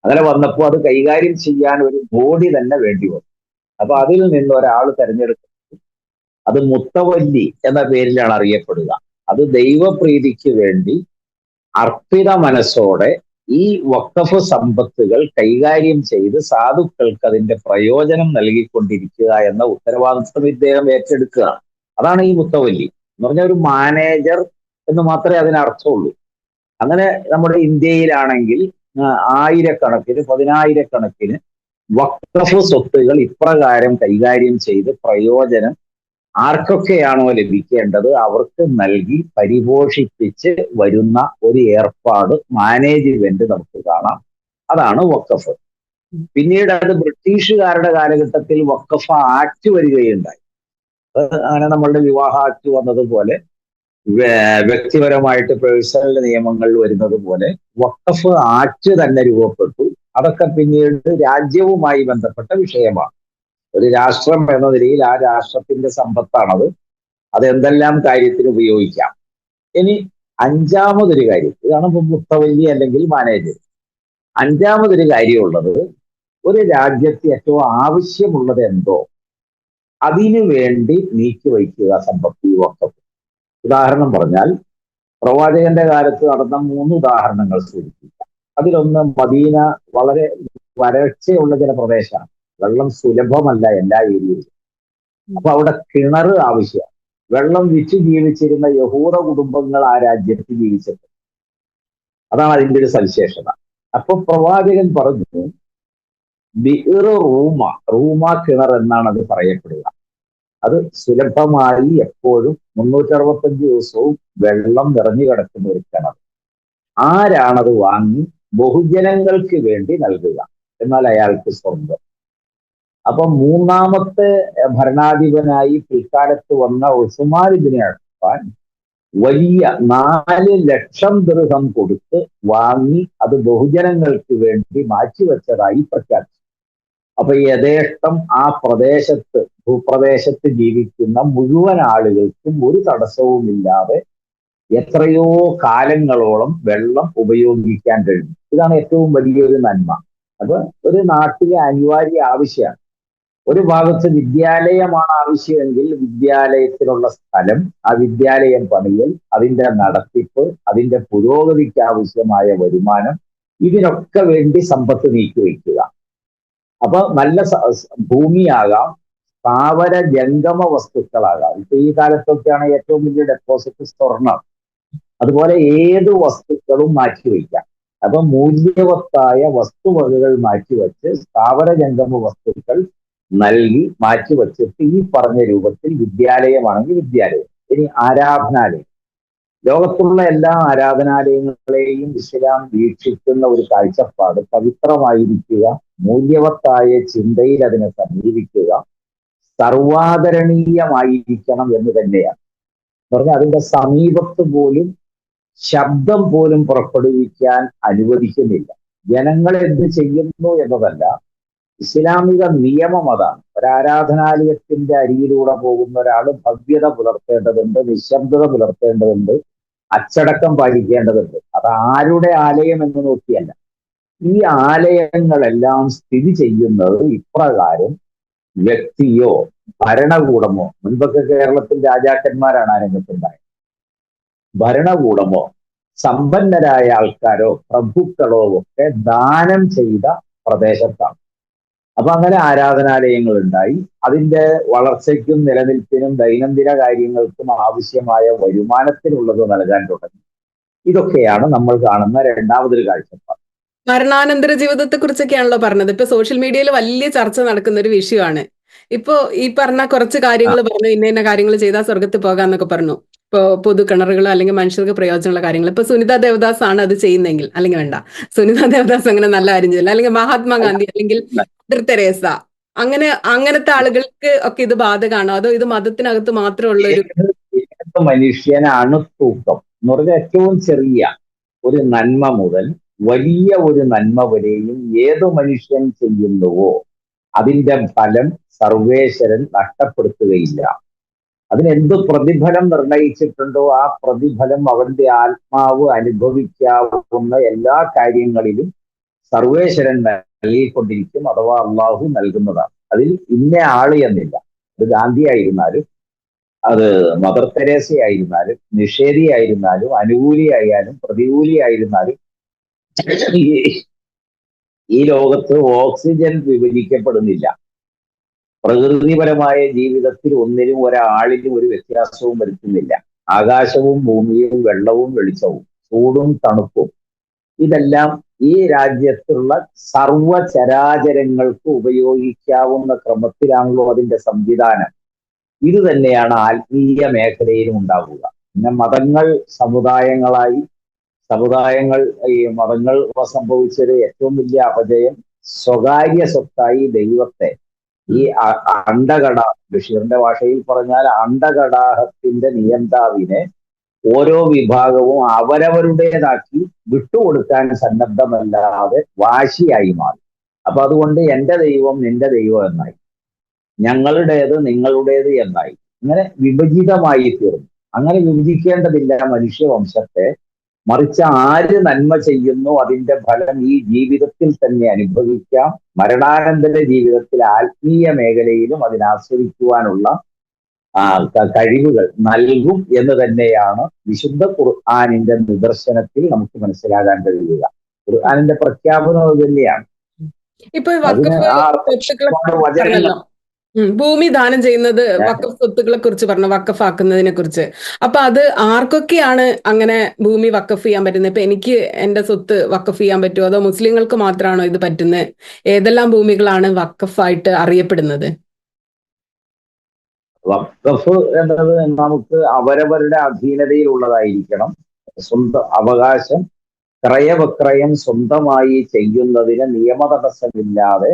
S2: അങ്ങനെ വന്നപ്പോൾ അത് കൈകാര്യം ചെയ്യാൻ ഒരു ബോഡി തന്നെ വേണ്ടി വന്നു. അപ്പൊ അതിൽ നിന്ന് ഒരാൾ തെരഞ്ഞെടുക്കുന്നത്, അത് മുത്തവല്ലി എന്ന പേരിലാണ് അറിയപ്പെടുക. അത് ദൈവപ്രീതിക്ക് വേണ്ടി അർപ്പിത മനസ്സോടെ ഈ വഖഫ് സമ്പത്തുകൾ കൈകാര്യം ചെയ്ത് സാധുക്കൾക്ക് അതിന്റെ പ്രയോജനം നൽകിക്കൊണ്ടിരിക്കുക എന്ന ഉത്തരവാദിത്വം ഇദ്ദേഹം ഏറ്റെടുക്കുകയാണ്. അതാണ് ഈ മുത്തവല്ലി എന്ന് പറഞ്ഞ ഒരു മാനേജർ എന്ന് മാത്രമേ അതിനർത്ഥമുള്ളൂ. അങ്ങനെ നമ്മുടെ ഇന്ത്യയിലാണെങ്കിൽ ആയിരക്കണക്കിന് പതിനായിരക്കണക്കിന് വഖഫ് സ്വത്തുകൾ ഇപ്രകാരം കൈകാര്യം ചെയ്ത് പ്രയോജനം ആർക്കൊക്കെയാണോ ലഭിക്കേണ്ടത് അവർക്ക് നൽകി പരിപോഷിപ്പിച്ച് വരുന്ന ഒരു ഏർപ്പാട്, മാനേജ്മെന്റ് നമുക്ക് കാണാം. അതാണ് വഖഫ്. പിന്നീട് അത് ബ്രിട്ടീഷുകാരുടെ കാലഘട്ടത്തിൽ വഖഫ് ആക്ട് വരികയുണ്ടായി. അങ്ങനെ നമ്മളുടെ വിവാഹ ആക്ട് വന്നതുപോലെ, വ്യക്തിപരമായിട്ട് പേഴ്സണൽ നിയമങ്ങൾ വരുന്നത് പോലെ വഖഫ് ആക്ട് തന്നെ രൂപപ്പെട്ടു. അതൊക്കെ പിന്നീട് രാജ്യവുമായി ബന്ധപ്പെട്ട വിഷയമാണ്. ഒരു രാഷ്ട്രം എന്ന നിലയിൽ ആ രാഷ്ട്രത്തിന്റെ സമ്പത്താണത്, അതെന്തെല്ലാം കാര്യത്തിന് ഉപയോഗിക്കാം. ഇനി അഞ്ചാമതൊരു കാര്യം, ഇതാണ് മുത്തവല്ലി അല്ലെങ്കിൽ മാനേജർ. അഞ്ചാമതൊരു കാര്യമുള്ളത്, ഒരു രാജ്യത്ത് ഏറ്റവും ആവശ്യമുള്ളത് എന്തോ അതിനു വേണ്ടി നീക്കിവയ്ക്കുക സമ്പത്ത്, ഈ വഖഫ്. ഉദാഹരണം പറഞ്ഞാൽ, പ്രവാചകന്റെ കാലത്ത് നടന്ന 3 ഉദാഹരണങ്ങൾ സൂചിപ്പിക്കാം. അതിലൊന്ന്, മദീന വളരെ വരൾച്ചയുള്ള ചില പ്രദേശമാണ്, വെള്ളം സുലഭമല്ല എല്ലാ ഏരിയയിലും. അപ്പൊ അവിടെ കിണർ ആവശ്യമാണ്. വെള്ളം വിറ്റ് ജീവിച്ചിരുന്ന യഹൂദ കുടുംബങ്ങൾ ആ രാജ്യത്ത് ജീവിച്ചിട്ടുണ്ട്. അതാണ് അതിൻ്റെ ഒരു സവിശേഷത. അപ്പൊ പ്രവാചകൻ പറഞ്ഞു, ബിഇർ റൂമ, റൂമ കിണർ എന്നാണ് അത് പറയപ്പെടുക. അത് സുലഭമായി എപ്പോഴും 365 ദിവസവും വെള്ളം നിറഞ്ഞു കിടക്കുന്ന ഒരു കിണർ. ആരാണത് വാങ്ങി ബഹുജനങ്ങൾക്ക് വേണ്ടി നൽകുക, എന്നാൽ അയാൾക്ക് സ്വർഗം. അപ്പൊ മൂന്നാമത്തെ ഭരണാധിപനായി പിൽക്കാലത്ത് വന്ന ഉസ്മാൻ ഇബ്നു അഫ്ഫാൻ വലിയ 4 ലക്ഷം ദിർഹം കൊടുത്ത് വാങ്ങി അത് ബഹുജനങ്ങൾക്ക് വേണ്ടി മാറ്റിവെച്ചതായി പ്രഖ്യാപിച്ചു. അപ്പൊ യഥേഷ്ടം ആ ഭൂപ്രദേശത്ത് ജീവിക്കുന്ന മുഴുവൻ ആളുകൾക്കും ഒരു തടസ്സവുമില്ലാതെ എത്രയോ കാലങ്ങളോളം വെള്ളം ഉപയോഗിക്കാൻ കഴിയും. ഇതാണ് ഏറ്റവും വലിയൊരു നന്മ. അപ്പൊ ഒരു നാട്ടിലെ അനിവാര്യ ആവശ്യമാണ്. ഒരു ഭാഗത്ത് വിദ്യാലയമാണ് ആവശ്യമെങ്കിൽ വിദ്യാലയത്തിനുള്ള സ്ഥലം, ആ വിദ്യാലയം പണിയൽ, അതിന്റെ നടത്തിപ്പ്, അതിന്റെ പുരോഗതിക്ക് ആവശ്യമായ വരുമാനം, ഇതിനൊക്കെ വേണ്ടി സമ്പത്ത് നീക്കിവെക്കുക. അപ്പൊ നല്ല ഭൂമിയാകാം, സ്ഥാവര ജംഗമ വസ്തുക്കളാകാം. ഇപ്പൊ ഈ കാലത്തൊക്കെയാണ് ഏറ്റവും വലിയ ഡെപ്പോസിറ്റ് സ്വർണ്ണം. അതുപോലെ ഏത് വസ്തുക്കളും മാറ്റിവെക്കാം. അപ്പൊ മൂല്യവത്തായ വസ്തുവകകൾ മാറ്റിവെച്ച് സ്ഥാവര ജംഗമ വസ്തുക്കൾ നൽകി മാറ്റിവെച്ചിട്ട് ഈ പറഞ്ഞ രൂപത്തിൽ വിദ്യാലയമാണെങ്കിൽ വിദ്യാലയം. ഇനി ആരാധനാലയം, ലോകത്തുള്ള എല്ലാ ആരാധനാലയങ്ങളെയും ഇസ്ലാം വീക്ഷിക്കുന്ന ഒരു കാഴ്ചപ്പാട് പവിത്രമായിരിക്കുക, മൂല്യവത്തായ ചിന്തയിൽ അതിനെ സമീപിക്കുക, സർവാദരണീയമായിരിക്കണം എന്ന് തന്നെയാണ്. പറഞ്ഞാൽ അതിന്റെ സമീപത്ത് പോലും ശബ്ദം പോലും പുറപ്പെടുവിക്കാൻ അനുവദിക്കുന്നില്ല. ജനങ്ങൾ എന്ത് ചെയ്യുന്നു എന്നതല്ല, ഇസ്ലാമിക നിയമം അതാണ്. ഒരാരാധനാലയത്തിന്റെ അരിയിലൂടെ പോകുന്ന ഒരാൾ ഭവ്യത പുലർത്തേണ്ടതുണ്ട്, നിശബ്ദത പുലർത്തേണ്ടതുണ്ട്, അച്ചടക്കം പാലിക്കേണ്ടതുണ്ട്. അത് ആരുടെ ആലയം എന്ന് നോക്കിയല്ല. ഈ ആലയങ്ങളെല്ലാം സ്ഥിതി ചെയ്യുന്നത് ഇപ്രകാരം വ്യക്തിയോ ഭരണകൂടമോ, മുൻപൊക്കെ കേരളത്തിൽ രാജാക്കന്മാരാണ് ആ രംഗത്തുണ്ടായത്, ഭരണകൂടമോ സമ്പന്നരായ ആൾക്കാരോ പ്രഭുക്കളോ ഒക്കെ ദാനം ചെയ്ത പ്രദേശത്താണ്. അപ്പൊ അങ്ങനെ ആരാധനാലയങ്ങൾ ഉണ്ടായി. അതിന്റെ വളർച്ചയ്ക്കും നിലനിൽപ്പിനും ദൈനംദിന കാര്യങ്ങൾക്കും ആവശ്യമായ വരുമാനത്തിനുള്ളത് നൽകാൻ തുടങ്ങി. ഇതൊക്കെയാണ് നമ്മൾ കാണുന്ന രണ്ടാമതൊരു കാഴ്ചപ്പാട്.
S1: മരണാനന്തര ജീവിതത്തെ കുറിച്ചൊക്കെയാണല്ലോ പറഞ്ഞത്. ഇപ്പൊ സോഷ്യൽ മീഡിയയിൽ വലിയ ചർച്ച നടക്കുന്ന ഒരു വിഷയമാണ്. ഇപ്പോ ഈ പറഞ്ഞ കുറച്ച്
S2: ആ,
S1: കാര്യങ്ങൾ പറഞ്ഞു, ഇന്ന ഇന്ന കാര്യങ്ങൾ ചെയ്താൽ സ്വർഗത്തിൽ പോകാന്നൊക്കെ പറഞ്ഞു. ഇപ്പോ പൊതു കിണറുകൾ അല്ലെങ്കിൽ മനുഷ്യർക്ക് പ്രയോജനമുള്ള കാര്യങ്ങൾ. ഇപ്പൊ സുനിത ദേവദാസ് ആണ് അത് ചെയ്യുന്നെങ്കിൽ, അല്ലെങ്കിൽ വേണ്ട, സുനിത ദേവദാസ് അങ്ങനെ നല്ല കാര്യം ചെയ്യില്ല, അല്ലെങ്കിൽ
S2: അല്ല,
S1: മഹാത്മാഗാന്ധി അല്ലെങ്കിൽ മദർ തെരേസ, അങ്ങനത്തെ ആളുകൾക്ക് ഒക്കെ ഇത് ബാധകമാണോ, അതോ ഇത് മതത്തിനകത്ത് മാത്രമുള്ള ഒരു
S2: ഏത് ഏത് മനുഷ്യനാണ് തൂക്കം എന്ന് പറഞ്ഞാൽ ഏറ്റവും ചെറിയ ഒരു നന്മ മുതൽ വലിയ ഒരു നന്മ വരെയും ഏത് മനുഷ്യൻ ചെയ്യുന്നുവോ അതിന്റെ ഫലം സർവേശ്വരൻ നഷ്ടപ്പെടുത്തുകയില്ല. അതിനെന്ത് പ്രതിഫലം നിർണയിച്ചിട്ടുണ്ടോ ആ പ്രതിഫലം അവന്റെ ആത്മാവ് അനുഭവിക്കാവുന്ന എല്ലാ കാര്യങ്ങളിലും സർവേശ്വരൻ നൽകിക്കൊണ്ടിരിക്കും, അഥവാ അള്ളാഹു നൽകുന്നതാണ്. അതിൽ ഇന്ന ആള് എന്നില്ല. അത് ഗാന്ധി ആയിരുന്നാലും, അത് മദർ തെരേസ ആയിരുന്നാലും, നിഷേധിയായിരുന്നാലും, അനുകൂലിയായാലും പ്രതികൂലിയായിരുന്നാലും, ഈ ഈ ലോകത്ത് ഓക്സിജൻ വിഭജിക്കപ്പെടുന്നില്ല. പ്രകൃതിപരമായ ജീവിതത്തിൽ ഒന്നിനും ഒരാളിനും ഒരു വ്യത്യാസവും വരുത്തുന്നില്ല. ആകാശവും ഭൂമിയും വെള്ളവും വെളിച്ചവും ചൂടും തണുപ്പും ഇതെല്ലാം ഈ രാജ്യത്തുള്ള സർവചരാചരങ്ങൾക്ക് ഉപയോഗിക്കാവുന്ന ക്രമത്തിലാണല്ലോ അതിന്റെ സംവിധാനം. ഇത് തന്നെയാണ് ആത്മീയ മേഖലയിലും ഉണ്ടാവുക. പിന്നെ മതങ്ങൾ സമുദായങ്ങളായി, സമുദായങ്ങൾ ഈ മതങ്ങൾ സംഭവിച്ചൊരു ഏറ്റവും വലിയ അപജയം സ്വകാര്യ സ്വത്തായി ദൈവത്തെ, ഈ അണ്ടകട, ബഷീറിന്റെ ഭാഷയിൽ പറഞ്ഞാൽ അണ്ടകടാഹത്തിന്റെ നിയന്താവിനെ ഓരോ വിഭാഗവും അവരവരുടേതാക്കി വിട്ടുകൊടുക്കാൻ സന്നദ്ധമല്ലാതെ വാശിയായി മാറി. അപ്പൊ അതുകൊണ്ട് എന്റെ ദൈവം നിന്റെ ദൈവം എന്നായി, ഞങ്ങളുടേത് നിങ്ങളുടേത് എന്നായി, ഇങ്ങനെ വിഭജിതമായി തീർന്നു. അങ്ങനെ വിഭജിക്കേണ്ടതില്ല മനുഷ്യവംശത്തെ. മറിച്ച് ആര് നന്മ ചെയ്യുന്നു അതിന്റെ ഫലം ഈ ജീവിതത്തിൽ തന്നെ അനുഭവിക്കാം, മരണാനന്തര ജീവിതത്തിൽ ആത്മീയ മേഖലയിലും അതിനാസ്വദിക്കുവാനുള്ള കഴിവുകൾ നൽകും എന്ന് തന്നെയാണ് വിശുദ്ധ ഖുർആനിന്റെ നിദർശനത്തിൽ നമുക്ക് മനസ്സിലാകാൻ കഴിയുക. ഖുർആനിന്റെ പ്രഖ്യാപനം അത് തന്നെയാണ്.
S1: ഇപ്പൊ
S2: അതിന്
S1: വഖഫ്
S2: ആ
S1: സ്വത്തുക്കളെ
S2: ഒരുപാട്
S1: കുറിച്ച്
S2: വചനങ്ങൾ
S1: പറഞ്ഞല്ലോ. ഭൂമി ദാനം ചെയ്യുന്നത് വഖഫ് സ്വത്തുക്കളെ കുറിച്ച് പറഞ്ഞു, വഖഫാക്കുന്നതിനെ കുറിച്ച്. അപ്പൊ അത് ആർക്കൊക്കെയാണ് അങ്ങനെ ഭൂമി വഖഫ് ചെയ്യാൻ പറ്റുന്നത്? ഇപ്പൊ എനിക്ക് എന്റെ സ്വത്ത് വഖഫ് ചെയ്യാൻ പറ്റുമോ, അതോ മുസ്ലിങ്ങൾക്ക് മാത്രമാണോ ഇത് പറ്റുന്നത്? ഏതെല്ലാം ഭൂമികളാണ് വഖഫായിട്ട് അറിയപ്പെടുന്നത്?
S2: വഖഫ് എന്നത് നമുക്ക് അവരവരുടെ അധീനതയിലുള്ളതായിരിക്കണം. സ്വന്തം അവകാശം ക്രയവിക്രയം സ്വന്തമായി ചെയ്യുന്നതിന് നിയമതടസ്സമില്ലാതെ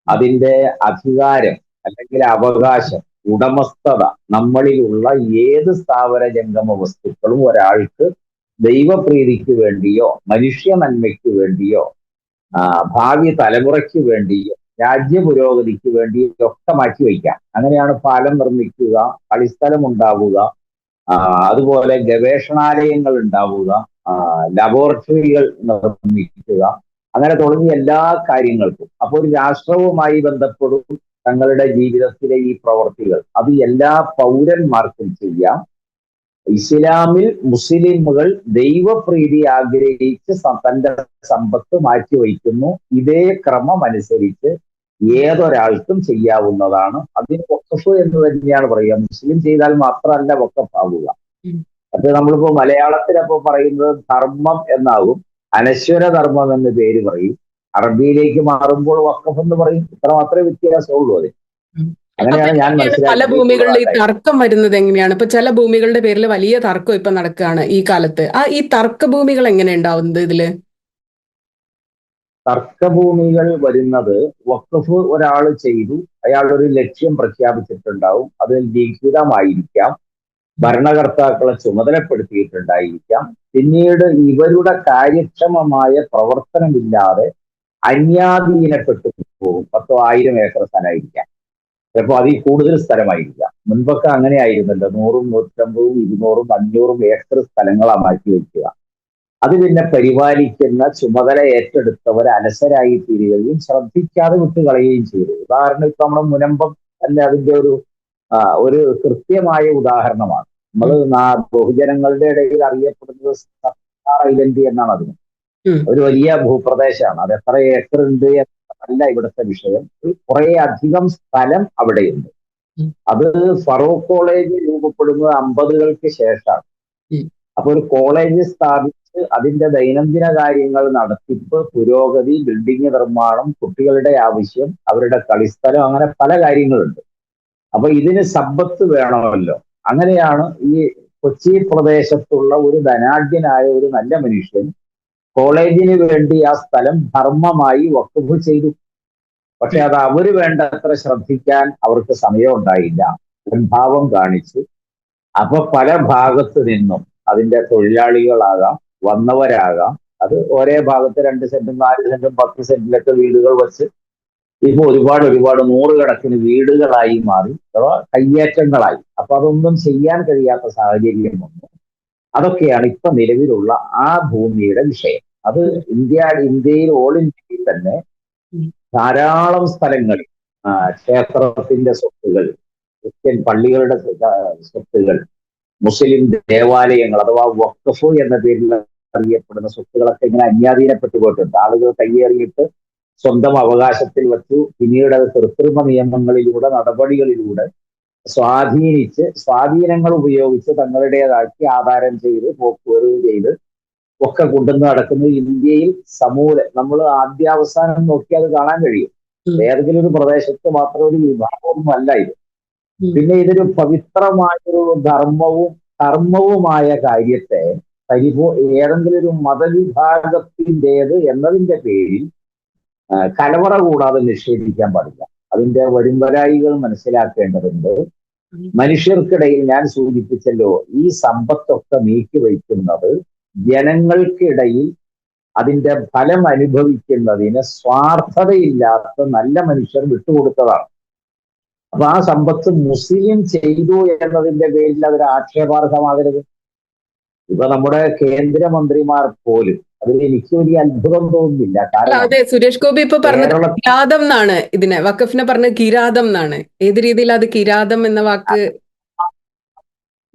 S2: അതിന്റെ അധികാരം അല്ലെങ്കിൽ അവകാശം, ഉടമസ്ഥത നമ്മളിലുള്ള ഏത് സ്ഥാവര ജംഗമ വസ്തുക്കളും ഒരാൾക്ക് ദൈവപ്രീതിക്ക് വേണ്ടിയോ മനുഷ്യ നന്മയ്ക്ക് വേണ്ടിയോ ഭാവി തലമുറയ്ക്ക് വേണ്ടിയോ രാജ്യ പുരോഗതിക്ക് വേണ്ടിയോ ഒക്കെ മാറ്റിവെക്കാം. അങ്ങനെയാണ് പാലം നിർമ്മിക്കുക, കളിസ്ഥലം ഉണ്ടാവുക, അതുപോലെ ഗവേഷണാലയങ്ങൾ ഉണ്ടാവുക, ലബോറട്ടറികൾ നിർമ്മിക്കുക, അങ്ങനെ തുടങ്ങിയ എല്ലാ കാര്യങ്ങൾക്കും. അപ്പോൾ ഒരു രാഷ്ട്രവുമായി ബന്ധപ്പെടും തങ്ങളുടെ ജീവിതത്തിലെ ഈ പ്രവർത്തികൾ അത് എല്ലാ പൗരന്മാർക്കും ചെയ്യാം. ഇസ്ലാമിൽ മുസ്ലിമുകൾ ദൈവപ്രീതി ആഗ്രഹിച്ച് തന്റെ സമ്പത്ത് മാറ്റിവയ്ക്കുന്നു. ഇതേ ക്രമം അനുസരിച്ച് ഏതൊരാൾക്കും ചെയ്യാവുന്നതാണ്. അതിന് വഖഫ് എന്ന് തന്നെയാണ് പറയുക. മുസ്ലിം ചെയ്താൽ മാത്രമല്ല വഖഫ് ആവുക. അത് നമ്മളിപ്പോ മലയാളത്തിലപ്പോ പറയുന്നത് ധർമ്മം എന്നാകും, അനശ്വര ധർമ്മം എന്ന് പേര് പറയും. അറബിയിലേക്ക് മാറുമ്പോൾ വഖഫ് എന്ന് പറയും. ഇത്ര മാത്രമേ വ്യത്യാസമുള്ളൂ. അതിന് അങ്ങനെയാണ് ഞാൻ
S1: പല ഭൂമികളിൽ ഈ
S2: മനസ്സിലാക്കിയിട്ടുള്ളത്.
S1: തർക്കം വരുന്നത് എങ്ങനെയാണ്? ഇപ്പൊ ചില ഭൂമികളുടെ പേരിൽ വലിയ തർക്കം ഇപ്പൊ നടക്കുകയാണ് ഈ കാലത്ത്. ഈ തർക്ക ഭൂമികൾ എങ്ങനെ ഉണ്ടാവുന്നത് ഇതില്?
S2: തർക്കഭൂമികൾ വരുന്നത് വഖഫ് ഒരാൾ ചെയ്തു, അയാൾ ഒരു ലക്ഷ്യം പ്രഖ്യാപിച്ചിട്ടുണ്ടാവും, അത് ലിഖിതമായിരിക്കാം, ഭരണകർത്താക്കളെ ചുമതലപ്പെടുത്തിയിട്ടുണ്ടായിരിക്കാം. പിന്നീട് ഇവരുടെ കാര്യക്ഷമമായ പ്രവർത്തനമില്ലാതെ അന്യാധീനപ്പെട്ടു പോകും. 10,000 ഏക്കർ സ്ഥലമായിരിക്കാം, ചിലപ്പോൾ അതിൽ കൂടുതൽ സ്ഥലമായിരിക്കാം. മുൻപൊക്കെ അങ്ങനെ ആയിരുന്നല്ലോ, 100, 150, 200, 500 ഏക്കർ സ്ഥലങ്ങളാണ് മാറ്റി വയ്ക്കുക. അത് പിന്നെ പരിപാലിക്കുന്ന ചുമതല ഏറ്റെടുത്തവർ അലസരായി തീരുകയും ശ്രദ്ധിക്കാതെ വിട്ടുകളയുകയും ചെയ്തു. ഉദാഹരണം ഇപ്പൊ നമ്മുടെ മുനമ്പം അല്ലെ അതിന്റെ ഒരു കൃത്യമായ ഉദാഹരണമാണ്. നമ്മൾ ബഹുജനങ്ങളുടെ ഇടയിൽ അറിയപ്പെടുന്നത് ഐലൻഡ് എന്നാണ് അതിന്.
S1: ഉം.
S2: ഒരു വലിയ ഭൂപ്രദേശമാണ്. അത് എത്ര ഏക്കർ ഉണ്ട് എന്നല്ല ഇവിടുത്തെ വിഷയം. കുറെ അധികം സ്ഥലം അവിടെയുണ്ട്.
S1: ഉം.
S2: അത് ഫറൂഖ് കോളേജ് രൂപപ്പെടുന്നത് 50കൾക്ക് ശേഷമാണ്.
S1: ഉം.
S2: അപ്പൊ ഒരു കോളേജ് സ്ഥാപിച്ച് അതിന്റെ ദൈനംദിന കാര്യങ്ങൾ നടത്തിപ്പ്, പുരോഗതി, ബിൽഡിംഗ് നിർമ്മാണം, കുട്ടികളുടെ ആവശ്യം, അവരുടെ കളിസ്ഥലം, അങ്ങനെ പല കാര്യങ്ങളുണ്ട്. അപ്പൊ ഇതിന് സമ്പത്ത് വേണമല്ലോ. അങ്ങനെയാണ് ഈ കൊച്ചി പ്രദേശത്തുള്ള ഒരു ധനാഢ്യനായ ഒരു നല്ല മനുഷ്യൻ കോളേജിന് വേണ്ടി ആ സ്ഥലം ധർമ്മമായി വഖഫ് ചെയ്തു. പക്ഷെ അത് അവര് വേണ്ടത്ര ശ്രദ്ധിക്കാൻ അവർക്ക് സമയം ഉണ്ടായില്ല. ഭാവം കാണിച്ചു. അപ്പൊ പല ഭാഗത്ത് നിന്നും അതിന്റെ തൊഴിലാളികളാകാം, വന്നവരാകാം, അത് ഒരേ ഭാഗത്ത് 2 സെന്റും 4 സെന്റും 10 സെന്റിലൊക്കെ വീടുകൾ വെച്ച് ഇപ്പൊ ഒരുപാട് നൂറുകണക്കിന് വീടുകളായി മാറി, അഥവാ കയ്യേറ്റങ്ങളായി. അപ്പൊ അതൊന്നും ചെയ്യാൻ കഴിയാത്ത സാഹചര്യം വന്നു. അതൊക്കെയാണ് ഇപ്പൊ നിലവിലുള്ള ആ ഭൂമിയുടെ വിഷയം. അത് ഇന്ത്യയിൽ ഓൾ ഇന്ത്യയിൽ തന്നെ ധാരാളം സ്ഥലങ്ങളിൽ ക്ഷേത്രത്തിന്റെ സ്വത്തുകൾ, ക്രിസ്ത്യൻ പള്ളികളുടെ സ്വത്തുകൾ, മുസ്ലിം ദേവാലയങ്ങൾ അഥവാ വഖഫ് എന്ന പേരിൽ അറിയപ്പെടുന്ന സ്വത്തുകളൊക്കെ ഇങ്ങനെ അന്യാധീനപ്പെട്ടു പോയിട്ടുണ്ട്. ആളുകൾ കയ്യേറിയിട്ട് സ്വന്തം അവകാശത്തിൽ വച്ചു. പിന്നീട് അത് കൃത്രിമ നിയമങ്ങളിലൂടെ, നടപടികളിലൂടെ സ്വാധീനങ്ങൾ ഉപയോഗിച്ച് തങ്ങളുടേതാക്കി ആധാരം ചെയ്ത് പോക്കുവരവ് ചെയ്ത് ഒക്കെ കൊണ്ടുവന്ന് നടക്കുന്നത് ഇന്ത്യയിൽ നമ്മൾ ആദ്യാവസാനം നോക്കി അത് കാണാൻ കഴിയും. ഏതെങ്കിലും ഒരു പ്രദേശത്ത് മാത്രം ഒരു വിഭാഗമൊന്നും അല്ല ഇത്. പിന്നെ ഇതൊരു പവിത്രമായൊരു കർമ്മവുമായ കാര്യത്തെ ഏതെങ്കിലും ഒരു മതവിഭാഗത്തിൻ്റെത് എന്നതിന്റെ പേരിൽ കലവറ കൂടാതെ നിഷേധിക്കാൻ പാടില്ല. അതിന്റെ വരുംവരായികൾ മനസ്സിലാക്കേണ്ടതുണ്ട്. മനുഷ്യർക്കിടയിൽ ഞാൻ സൂചിപ്പിച്ചല്ലോ, ഈ സമ്പത്തൊക്കെ നീക്കി വയ്ക്കുന്നത് ജനങ്ങൾക്കിടയിൽ അതിന്റെ ഫലം അനുഭവിക്കുന്നതിന് സ്വാർത്ഥതയില്ലാത്ത നല്ല മനുഷ്യർ വിട്ടുകൊടുത്തതാണ്. അപ്പൊ ആ സമ്പത്ത് മുസ്ലിം ചെയ്തു എന്നതിന്റെ പേരിൽ അതൊരു ആക്ഷേപാർഹമാകരുത്. ഇപ്പൊ നമ്മുടെ കേന്ദ്രമന്ത്രിമാർ പോലും അതിൽ എനിക്ക് വലിയ അത്ഭുതം തോന്നുന്നില്ല.
S1: അതെ, സുരേഷ് ഗോപി ഇപ്പൊ പറഞ്ഞത് കിരാതം എന്നാണ്. ഇതിനെ വഖഫിനെ പറഞ്ഞ കിരാതം എന്നാണ്. ഏത് രീതിയിൽ അത് കിരാതം എന്ന വാക്ക്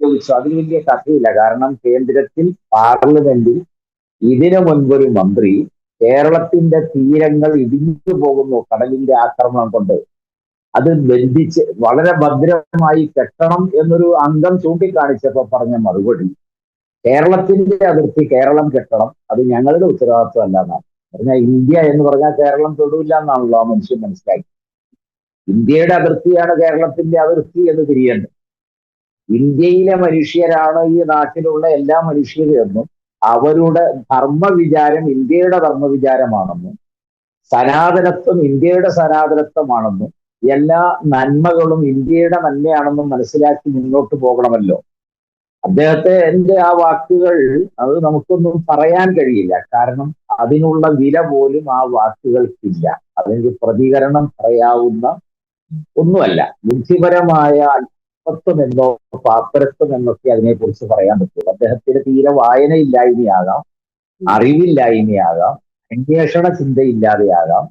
S2: ചോദിച്ചു? അതിന് വലിയ കഥയില്ല. കാരണം കേന്ദ്രത്തിൽ പാർലമെന്റിൽ ഇതിനു മുൻപൊരു മന്ത്രി കേരളത്തിന്റെ തീരങ്ങൾ ഇടിഞ്ഞു പോകുന്നു കടലിന്റെ ആക്രമണം കൊണ്ട്, അത് ബന്ധിച്ച് വളരെ ഭദ്രമായി കെട്ടണം എന്നൊരു അംഗം ചൂണ്ടിക്കാണിച്ചപ്പോ പറഞ്ഞ മറുപടി, കേരളത്തിന്റെ അതിർത്തി കേരളം കെട്ടണം, അത് ഞങ്ങളുടെ ഉത്തരവാദിത്വം അല്ല എന്നാണ് പറഞ്ഞാൽ. ഇന്ത്യ എന്ന് പറഞ്ഞാൽ കേരളം തൊടില്ല എന്നാണല്ലോ ആ മനുഷ്യൻ മനസ്സിലാക്കി. ഇന്ത്യയുടെ അതിർത്തിയാണ് കേരളത്തിന്റെ അതിർത്തി എന്ന് തിരിയേണ്ടത്. ഇന്ത്യയിലെ മനുഷ്യരാണ് ഈ നാട്ടിലുള്ള എല്ലാ മനുഷ്യരും എന്നും അവരുടെ ധർമ്മവിചാരം ഇന്ത്യയുടെ ധർമ്മവിചാരമാണെന്നും സനാതനത്വം ഇന്ത്യയുടെ സനാതനത്വമാണെന്നും എല്ലാ നന്മകളും ഇന്ത്യയുടെ നന്മയാണെന്നും മനസ്സിലാക്കി മുന്നോട്ട് പോകണമല്ലോ. അദ്ദേഹത്തിന്റെ ആ വാക്കുകൾ അത് നമുക്കൊന്നും പറയാൻ കഴിയില്ല. കാരണം അതിനുള്ള വില പോലും ആ വാക്കുകൾക്കില്ല. അതിന് പ്രതികരണം പറയാവുന്ന ഒന്നുമല്ല. ബുദ്ധിപരമായ അല്പത്വം എന്നോ പാപ്പരത്വം എന്നൊക്കെ അതിനെക്കുറിച്ച് പറയാൻ പറ്റുള്ളൂ. അദ്ദേഹത്തിന് തീരെ വായനയില്ലായ്മയാകാം, അറിവില്ലായ്മയാകാം, അന്വേഷണ ചിന്തയില്ലാതെയാകാം.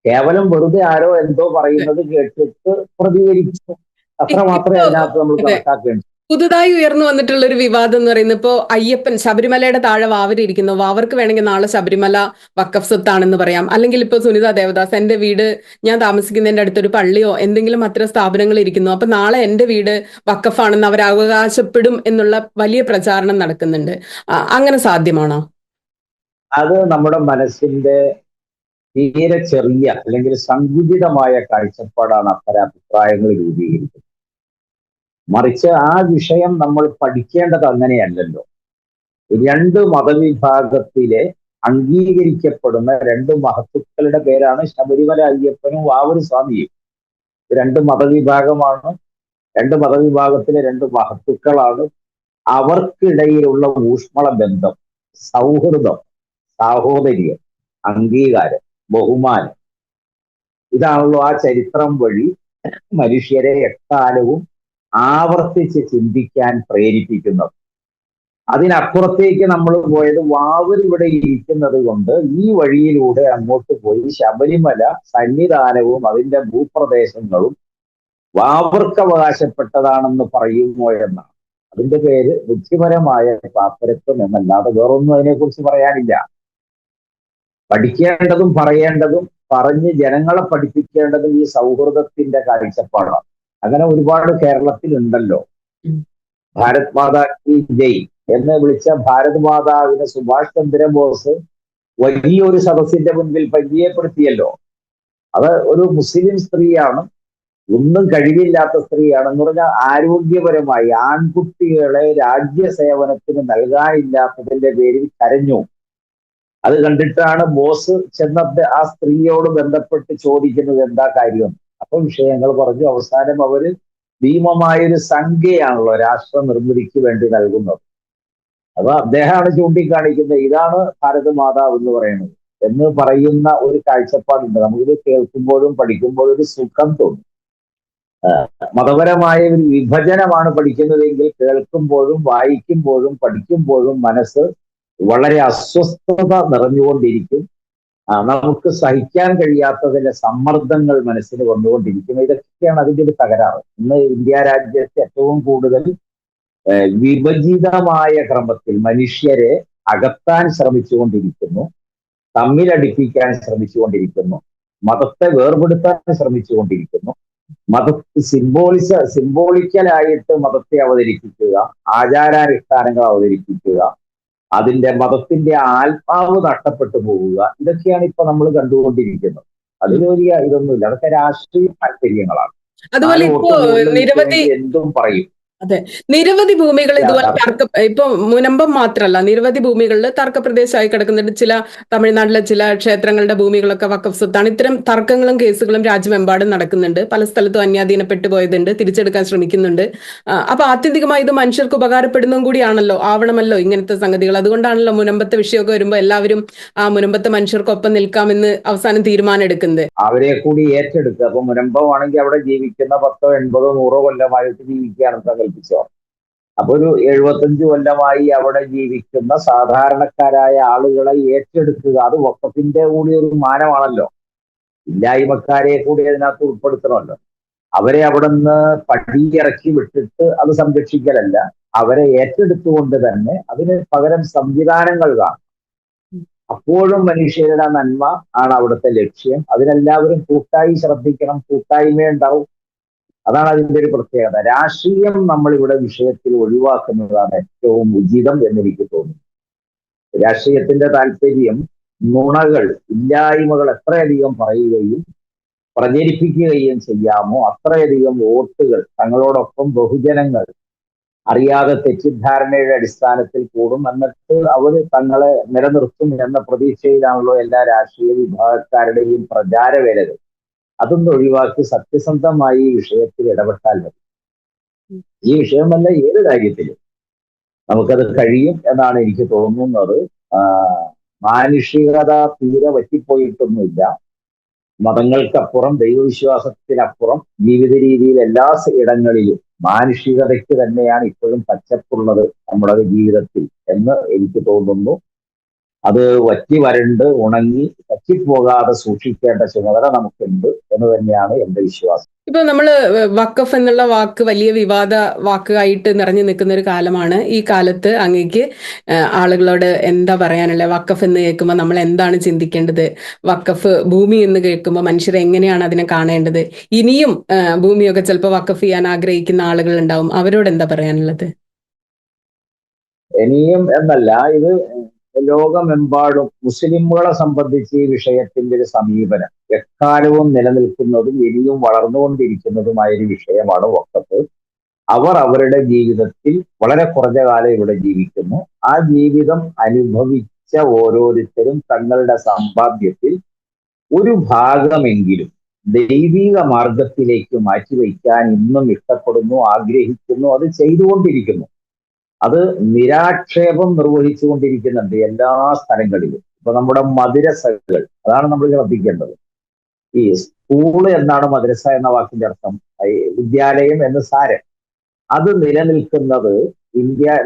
S2: കേവലം വെറുതെ ആരോ എന്തോ പറയുന്നത് കേട്ടിട്ട് പ്രതികരിച്ചു, അത്ര മാത്രമേ അതിനകത്ത് നമ്മൾ കണക്കാക്കേണ്ടത്.
S1: പുതുതായി ഉയർന്നു വന്നിട്ടുള്ള ഒരു വിവാദം എന്ന് പറയുന്നത്, ഇപ്പോ അയ്യപ്പൻ ശബരിമലയുടെ താഴെ വാവരിയിരിക്കുന്നു. വാവർക്ക് വേണമെങ്കിൽ നാളെ ശബരിമല വഖഫ് സ്വത്താണെന്ന് പറയാം. അല്ലെങ്കിൽ ഇപ്പൊ സുനിത ദേവദാസ്, എന്റെ വീട്, ഞാൻ താമസിക്കുന്നതിന്റെ അടുത്തൊരു പള്ളിയോ എന്തെങ്കിലും അത്തരം സ്ഥാപനങ്ങൾ ഇരിക്കുന്നു, അപ്പൊ നാളെ എന്റെ വീട് വഖഫാണെന്ന് അവർ അവകാശപ്പെടും എന്നുള്ള വലിയ പ്രചാരണം നടക്കുന്നുണ്ട്. അങ്ങനെ സാധ്യമാണോ?
S2: അത് നമ്മുടെ മനസ്സിന്റെ തീരെ ചെറിയ അല്ലെങ്കിൽ സങ്കുചിതമായ കാഴ്ചപ്പാടാണ് അത്തരം അഭിപ്രായങ്ങൾ രൂപീകരിക്കുന്നത്. മറിച്ച് ആ വിഷയം നമ്മൾ പഠിക്കേണ്ടത് അങ്ങനെയല്ലല്ലോ. 2 മതവിഭാഗത്തിലെ അംഗീകരിക്കപ്പെടുന്ന 2 മഹത്തുക്കളുടെ പേരാണ് ശബരിമല അയ്യപ്പനും വാവൂർ സ്വാമിയും. 2 മതവിഭാഗമാണ്. 2 മതവിഭാഗത്തിലെ 2 മഹത്തുക്കളാണ്. അവർക്കിടയിലുള്ള ഊഷ്മള ബന്ധം, സൗഹൃദം, സാഹോദര്യം, അംഗീകാരം, ബഹുമാനം, ഇതാണല്ലോ ആ ചരിത്രം വഴി മനുഷ്യരെ എക്കാലവും ആവർത്തിച്ച് ചിന്തിക്കാൻ പ്രേരിപ്പിക്കുന്നത്. അതിനപ്പുറത്തേക്ക് നമ്മൾ പോയത് വാവൂർ ഇവിടെ ഇരിക്കുന്നത് കൊണ്ട് ഈ വഴിയിലൂടെ അങ്ങോട്ട് പോയി ശബരിമല സന്നിധാനവും അതിന്റെ ഭൂപ്രദേശങ്ങളും വാവൂർക്ക് അവകാശപ്പെട്ടതാണെന്ന് പറയുമോ എന്നാണ്. അതിന്റെ പേര് ബുദ്ധിപരമായ പാപ്പരത്വം എന്നല്ലാതെ വേറൊന്നും അതിനെക്കുറിച്ച് പറയാനില്ല. പഠിക്കേണ്ടതും പറയേണ്ടതും പറഞ്ഞ് ജനങ്ങളെ പഠിപ്പിക്കേണ്ടതും ഈ സൗഹൃദത്തിന്റെ കാഴ്ചപ്പാടാണ്. അങ്ങനെ ഒരുപാട് കേരളത്തിൽ ഉണ്ടല്ലോ.
S1: ഉം.
S2: ഭാരത് മാതാ കി ജയ് എന്ന് വിളിച്ച ഭാരത് മാതാവിനെ സുഭാഷ് ചന്ദ്രബോസ് വലിയൊരു സദസ്സിന്റെ മുൻപിൽ പരിചയപ്പെടുത്തിയല്ലോ. അത് ഒരു മുസ്ലിം സ്ത്രീയാണ്, ഒന്നും കഴിവില്ലാത്ത സ്ത്രീയാണെന്ന് പറഞ്ഞാൽ ആരോഗ്യപരമായി ആൺകുട്ടികളെ രാജ്യസേവനത്തിന് നൽകാനില്ലാത്തതിന്റെ പേരിൽ കരഞ്ഞു. അത് കണ്ടിട്ടാണ് ബോസ് ചെന്ന ആ സ്ത്രീയോട് ബന്ധപ്പെട്ട് ചോദിക്കുന്നത് എന്താ കാര്യം. അപ്പൊ വിഷയങ്ങൾ പറഞ്ഞു. അവസാനം അവര് ഭീമമായൊരു സംഖ്യയാണല്ലോ രാഷ്ട്ര നിർമ്മിതിക്ക് വേണ്ടി നൽകുന്നത്. അപ്പൊ അദ്ദേഹമാണ് ചൂണ്ടിക്കാണിക്കുന്നത് ഇതാണ് ഭാരത മാതാവ് എന്ന് പറയുന്നത് എന്ന് പറയുന്ന ഒരു കാഴ്ചപ്പാടുണ്ട്. നമുക്കിത് കേൾക്കുമ്പോഴും പഠിക്കുമ്പോഴും ഒരു സുഖം തോന്നും. മതപരമായ ഒരു വിഭജനമാണ് പഠിക്കുന്നതെങ്കിൽ കേൾക്കുമ്പോഴും വായിക്കുമ്പോഴും പഠിക്കുമ്പോഴും മനസ്സ് വളരെ അസ്വസ്ഥത നിറഞ്ഞുകൊണ്ടിരിക്കും. നമുക്ക് സഹിക്കാൻ കഴിയാത്തതിന്റെ സമ്മർദ്ദങ്ങൾ മനസ്സിന് വന്നുകൊണ്ടിരിക്കും. ഇതൊക്കെയാണ് അതിന്റെ ഒരു തകരാറ്. ഇന്ന് ഇന്ത്യ രാജ്യത്ത് ഏറ്റവും കൂടുതൽ വിഭജിതമായ ക്രമത്തിൽ മനുഷ്യരെ അകത്താൻ ശ്രമിച്ചുകൊണ്ടിരിക്കുന്നു, തമ്മിലടിപ്പിക്കാൻ ശ്രമിച്ചുകൊണ്ടിരിക്കുന്നു, മതത്തെ വേർപെടുത്താൻ ശ്രമിച്ചുകൊണ്ടിരിക്കുന്നു. സിംബോളിക്കലായിട്ട് മതത്തെ അവതരിപ്പിക്കുക, ആചാരാനുഷ്ഠാനങ്ങൾ അവതരിപ്പിക്കുക, അതിന്റെ മതത്തിന്റെ ആത്മാവ് നഷ്ടപ്പെട്ടു പോവുക, ഇതൊക്കെയാണ് ഇപ്പൊ നമ്മൾ കണ്ടുകൊണ്ടിരിക്കുന്നത്. അതിൽ വലിയ ഇതൊന്നുമില്ല. അതൊക്കെ രാഷ്ട്രീയ താല്പര്യങ്ങളാണ്.
S1: അതുപോലെ ഇപ്പോ നിരവധി
S2: എന്തും പറയും.
S1: അതെ, നിരവധി ഭൂമികൾ ഇതുപോലെ ഇപ്പൊ മുനമ്പം മാത്രമല്ല, നിരവധി ഭൂമികളിൽ തർക്കപ്രദേശമായി കിടക്കുന്നുണ്ട്. ചില തമിഴ്നാട്ടിലെ ചില ക്ഷേത്രങ്ങളുടെ ഭൂമികളൊക്കെ വഖഫ് സ്വത്താണ്. ഇത്തരം തർക്കങ്ങളും കേസുകളും രാജ്യമെമ്പാടും നടക്കുന്നുണ്ട്. പല സ്ഥലത്തും അന്യാധീനപ്പെട്ടു പോയതുണ്ട്, തിരിച്ചെടുക്കാൻ ശ്രമിക്കുന്നുണ്ട്. അപ്പൊ ആത്യന്തികമായി ഇത് മനുഷ്യർക്ക് ഉപകാരപ്പെടുന്നതും കൂടിയാണല്ലോ, ആവണമല്ലോ ഇങ്ങനത്തെ സംഗതികൾ. അതുകൊണ്ടാണല്ലോ മുനമ്പത്തെ വിഷയമൊക്കെ വരുമ്പോൾ എല്ലാവരും ആ മുനമ്പത്തെ മനുഷ്യർക്കൊപ്പം നിൽക്കാമെന്ന് അവസാനം തീരുമാനം എടുക്കുന്നത്.
S2: അവരെ കൂടി ഏറ്റെടുക്കുക. അപ്പൊ മുനമ്പമാണെങ്കിൽ അവിടെ ജീവിക്കുന്ന 10, 80, 100 കൊല്ലമായിട്ട് ജീവിക്കുകയാണെന്ന് കൽപ്പിച്ചോ. അപ്പൊ ഒരു 75 കൊല്ലമായി അവിടെ ജീവിക്കുന്ന സാധാരണക്കാരായ ആളുകളെ ഏറ്റെടുക്കുക, അത് വഖഫിന്റെ കൂടി ഒരു മാനമാണല്ലോ. ഇല്ലായ്മക്കാരെ കൂടി അതിനകത്ത് ഉൾപ്പെടുത്തണമല്ലോ. അവരെ അവിടെ നിന്ന് പടിയിറക്കി വിട്ടിട്ട് അത് സംരക്ഷിക്കലല്ല, അവരെ ഏറ്റെടുത്തുകൊണ്ട് തന്നെ അതിന് പകരം സംവിധാനങ്ങൾ കാണും. അപ്പോഴും മനുഷ്യരുടെ നന്മ ആണ് അവിടുത്തെ ലക്ഷ്യം. അതിനെല്ലാവരും കൂട്ടായി ശ്രദ്ധിക്കണം, കൂട്ടായ്മയുണ്ടാവും. അതാണ് അതിന്റെ ഒരു പ്രത്യേകത. രാഷ്ട്രീയം നമ്മൾ ഇവിടെ വിഷയത്തിൽ ഒഴിവാക്കുന്നതാണ് ഏറ്റവും ഉചിതം എന്നെനിക്ക് തോന്നുന്നു. രാഷ്ട്രീയത്തിന്റെ താല്പര്യം നുണകൾ, ഇല്ലായ്മകൾ എത്രയധികം പറയുകയും പ്രചരിപ്പിക്കുകയും ചെയ്യാമോ അത്രയധികം വോട്ടുകൾ തങ്ങളോടൊപ്പം ബഹുജനങ്ങൾ അറിയാതെ തെറ്റിദ്ധാരണയുടെ അടിസ്ഥാനത്തിൽ കൂടും. എന്നിട്ട് അവർ തങ്ങളെ നിലനിർത്തും എന്ന പ്രതീക്ഷയിലാണല്ലോ എല്ലാ രാഷ്ട്രീയ വിഭാഗക്കാരുടെയും പ്രചാരവേലകൾ. അതൊന്നും ഒഴിവാക്കി സത്യസന്ധമായി ഈ വിഷയത്തിൽ ഇടപെട്ടാൽ മതി. ഈ വിഷയമല്ല, ഏത് കാര്യത്തിലും നമുക്കത് കഴിയും എന്നാണ് എനിക്ക് തോന്നുന്നത്. മാനുഷികത തീരെ വറ്റിപ്പോയിട്ടൊന്നുമില്ല. മതങ്ങൾക്കപ്പുറം, ദൈവവിശ്വാസത്തിനപ്പുറം ജീവിത രീതിയിൽ എല്ലാ ഇടങ്ങളിലും മാനുഷികതയ്ക്ക് തന്നെയാണ് ഇപ്പോഴും പച്ചപ്പുള്ളത് നമ്മുടെ ജീവിതത്തിൽ എന്ന് എനിക്ക് തോന്നുന്നു. അത് വറ്റി വരണ്ട് ഉണങ്ങി പറ്റിപ്പോകാതെ സൂക്ഷിക്കേണ്ട ചുമതല നമുക്കുണ്ട് എന്ന് തന്നെയാണ് എന്റെ വിശ്വാസം.
S1: ഇപ്പൊ നമ്മള് വഖഫ് എന്നുള്ള വാക്ക് വലിയ വിവാദ വാക്കായിട്ട് നിറഞ്ഞു നിൽക്കുന്ന ഒരു കാലമാണ്. ഈ കാലത്ത് അങ്ങേക്ക് ആളുകളോട് എന്താ പറയാനുള്ളത്? വഖഫ് എന്ന് കേൾക്കുമ്പോൾ നമ്മൾ എന്താണ് ചിന്തിക്കേണ്ടത്? വഖഫ് ഭൂമി എന്ന് കേൾക്കുമ്പോൾ മനുഷ്യർ എങ്ങനെയാണ് അതിനെ കാണേണ്ടത്? ഇനിയും ഭൂമിയൊക്കെ ചിലപ്പോൾ വഖഫ് ചെയ്യാൻ ആഗ്രഹിക്കുന്ന ആളുകൾ ഉണ്ടാവും, അവരോട് എന്താ പറയാനുള്ളത്?
S2: ഇനിയും എന്നല്ല, ഇത് ലോകമെമ്പാടും മുസ്ലിമുകളെ സംബന്ധിച്ച് ഈ വിഷയത്തിന്റെ ഒരു സമീപനം എക്കാലവും നിലനിൽക്കുന്നതും ഇനിയും വളർന്നുകൊണ്ടിരിക്കുന്നതുമായ ഒരു വിഷയമാണ് വഖഫ്. അവർ അവരുടെ ജീവിതത്തിൽ വളരെ കുറഞ്ഞ കാലം ഇവിടെ ജീവിക്കുന്നു. ആ ജീവിതം അനുഭവിച്ച ഓരോരുത്തരും തങ്ങളുടെ സമ്പാദ്യത്തിൽ ഒരു ഭാഗമെങ്കിലും ദൈവിക മാർഗത്തിലേക്ക് മാറ്റിവെക്കാൻ ഇന്നും ഇഷ്ടപ്പെടുന്നു, ആഗ്രഹിക്കുന്നു, അത് ചെയ്തുകൊണ്ടിരിക്കുന്നു. അത് നിരാക്ഷേപം നിർവഹിച്ചുകൊണ്ടിരിക്കുന്നുണ്ട് എല്ലാ സ്ഥലങ്ങളിലും. ഇപ്പൊ നമ്മുടെ മദ്രസകൾ, അതാണ് നമ്മൾ ശ്രദ്ധിക്കേണ്ടത്. ഈ സ്കൂള് എന്നാണ് മദ്രസ എന്ന വാക്കിന്റെ അർത്ഥം, വിദ്യാലയം എന്ന് സാരം. അത് നിലനിൽക്കുന്നത്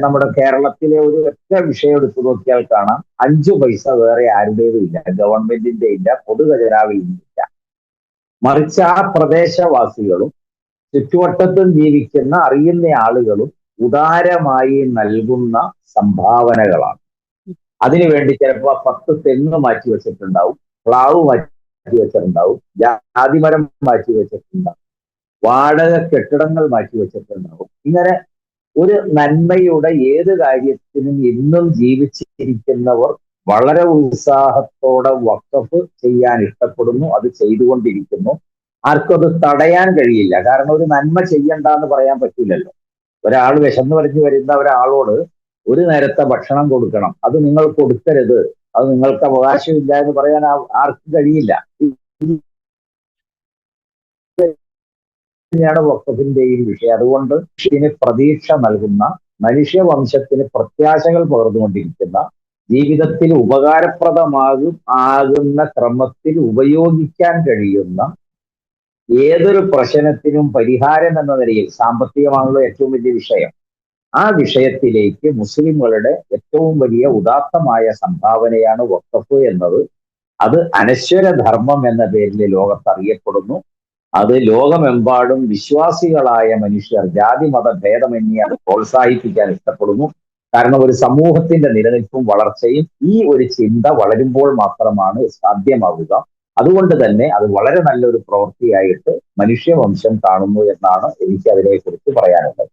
S2: നമ്മുടെ കേരളത്തിലെ ഒരു ഒറ്റ വിഷയം എടുത്തു നോക്കിയാൽ കാണാം, 5 പൈസ വേറെ ആരുടേതും ഇല്ല, ഗവൺമെന്റിന്റെ ഇല്ല, പൊതുഖജനാവിൽ നിന്നില്ല. മറിച്ച് ആ പ്രദേശവാസികളും ചുറ്റുവട്ടത്തും ജീവിക്കുന്ന അറിയുന്ന ആളുകളും ഉദാരമായി നൽകുന്ന സംഭാവനകളാണ്. അതിനുവേണ്ടി ചിലപ്പോൾ 10 തെങ്ങ് മാറ്റി വെച്ചിട്ടുണ്ടാവും, പ്ലാവ് മാറ്റി വെച്ചിട്ടുണ്ടാവും, ജാതിമരം മാറ്റി വെച്ചിട്ടുണ്ടാവും, വാടക കെട്ടിടങ്ങൾ മാറ്റി വെച്ചിട്ടുണ്ടാവും. ഇങ്ങനെ ഒരു നന്മയുടെ ഏത് കാര്യത്തിനും ഇന്നും ജീവിച്ചിരിക്കുന്നവർ വളരെ ഉത്സാഹത്തോടെ വഖഫ് ചെയ്യാൻ ഇഷ്ടപ്പെടുന്നു, അത് ചെയ്തുകൊണ്ടിരിക്കുന്നു. ആർക്കും അത് തടയാൻ കഴിയില്ല. കാരണം ഒരു നന്മ ചെയ്യണ്ട എന്ന് പറയാൻ പറ്റില്ലല്ലോ. ഒരാൾ വിശന്നു വരഞ്ഞു വരുന്ന ഒരാളോട് ഒരു നേരത്തെ ഭക്ഷണം കൊടുക്കണം, അത് നിങ്ങൾ കൊടുക്കരുത്, അത് നിങ്ങൾക്ക് അവകാശമില്ല എന്ന് പറയാൻ ആർക്കും കഴിയില്ല. തന്നെയാണ് വഖഫിന്റെയും വിഷയം. അതുകൊണ്ട് ഇതിന് പ്രതീക്ഷ നൽകുന്ന, മനുഷ്യവംശത്തിന് പ്രത്യാശകൾ പകർന്നുകൊണ്ടിരിക്കുന്ന, ജീവിതത്തിൽ ആകുന്ന ക്രമത്തിൽ ഉപയോഗിക്കാൻ കഴിയുന്ന ഏതൊരു പ്രശ്നത്തിനും പരിഹാരം എന്ന നിലയിൽ, സാമ്പത്തികമാണല്ലോ ഏറ്റവും വലിയ വിഷയം, ആ വിഷയത്തിലേക്ക് മുസ്ലിങ്ങളുടെ ഏറ്റവും വലിയ ഉദാത്തമായ സംഭാവനയാണ് വഖഫ് എന്നത്. അത് അനശ്വര ധർമ്മം എന്ന പേരിൽ ലോകത്ത് അറിയപ്പെടുന്നു. അത് ലോകമെമ്പാടും വിശ്വാസികളായ മനുഷ്യർ ജാതി മത ഭേദമന്യേ അത് പ്രോത്സാഹിപ്പിക്കാൻ ഇഷ്ടപ്പെടുന്നു. കാരണം ഒരു സമൂഹത്തിന്റെ നിലനിൽപ്പും വളർച്ചയും ഈ ഒരു ചിന്ത വളരുമ്പോൾ മാത്രമാണ് സാധ്യമാവുക. അതുകൊണ്ട് തന്നെ അത് വളരെ നല്ലൊരു പ്രവൃത്തിയായിട്ട് മനുഷ്യവംശം കാണുന്നു എന്നാണ് എനിക്ക് അതിനെക്കുറിച്ച് പറയാനുള്ളത്.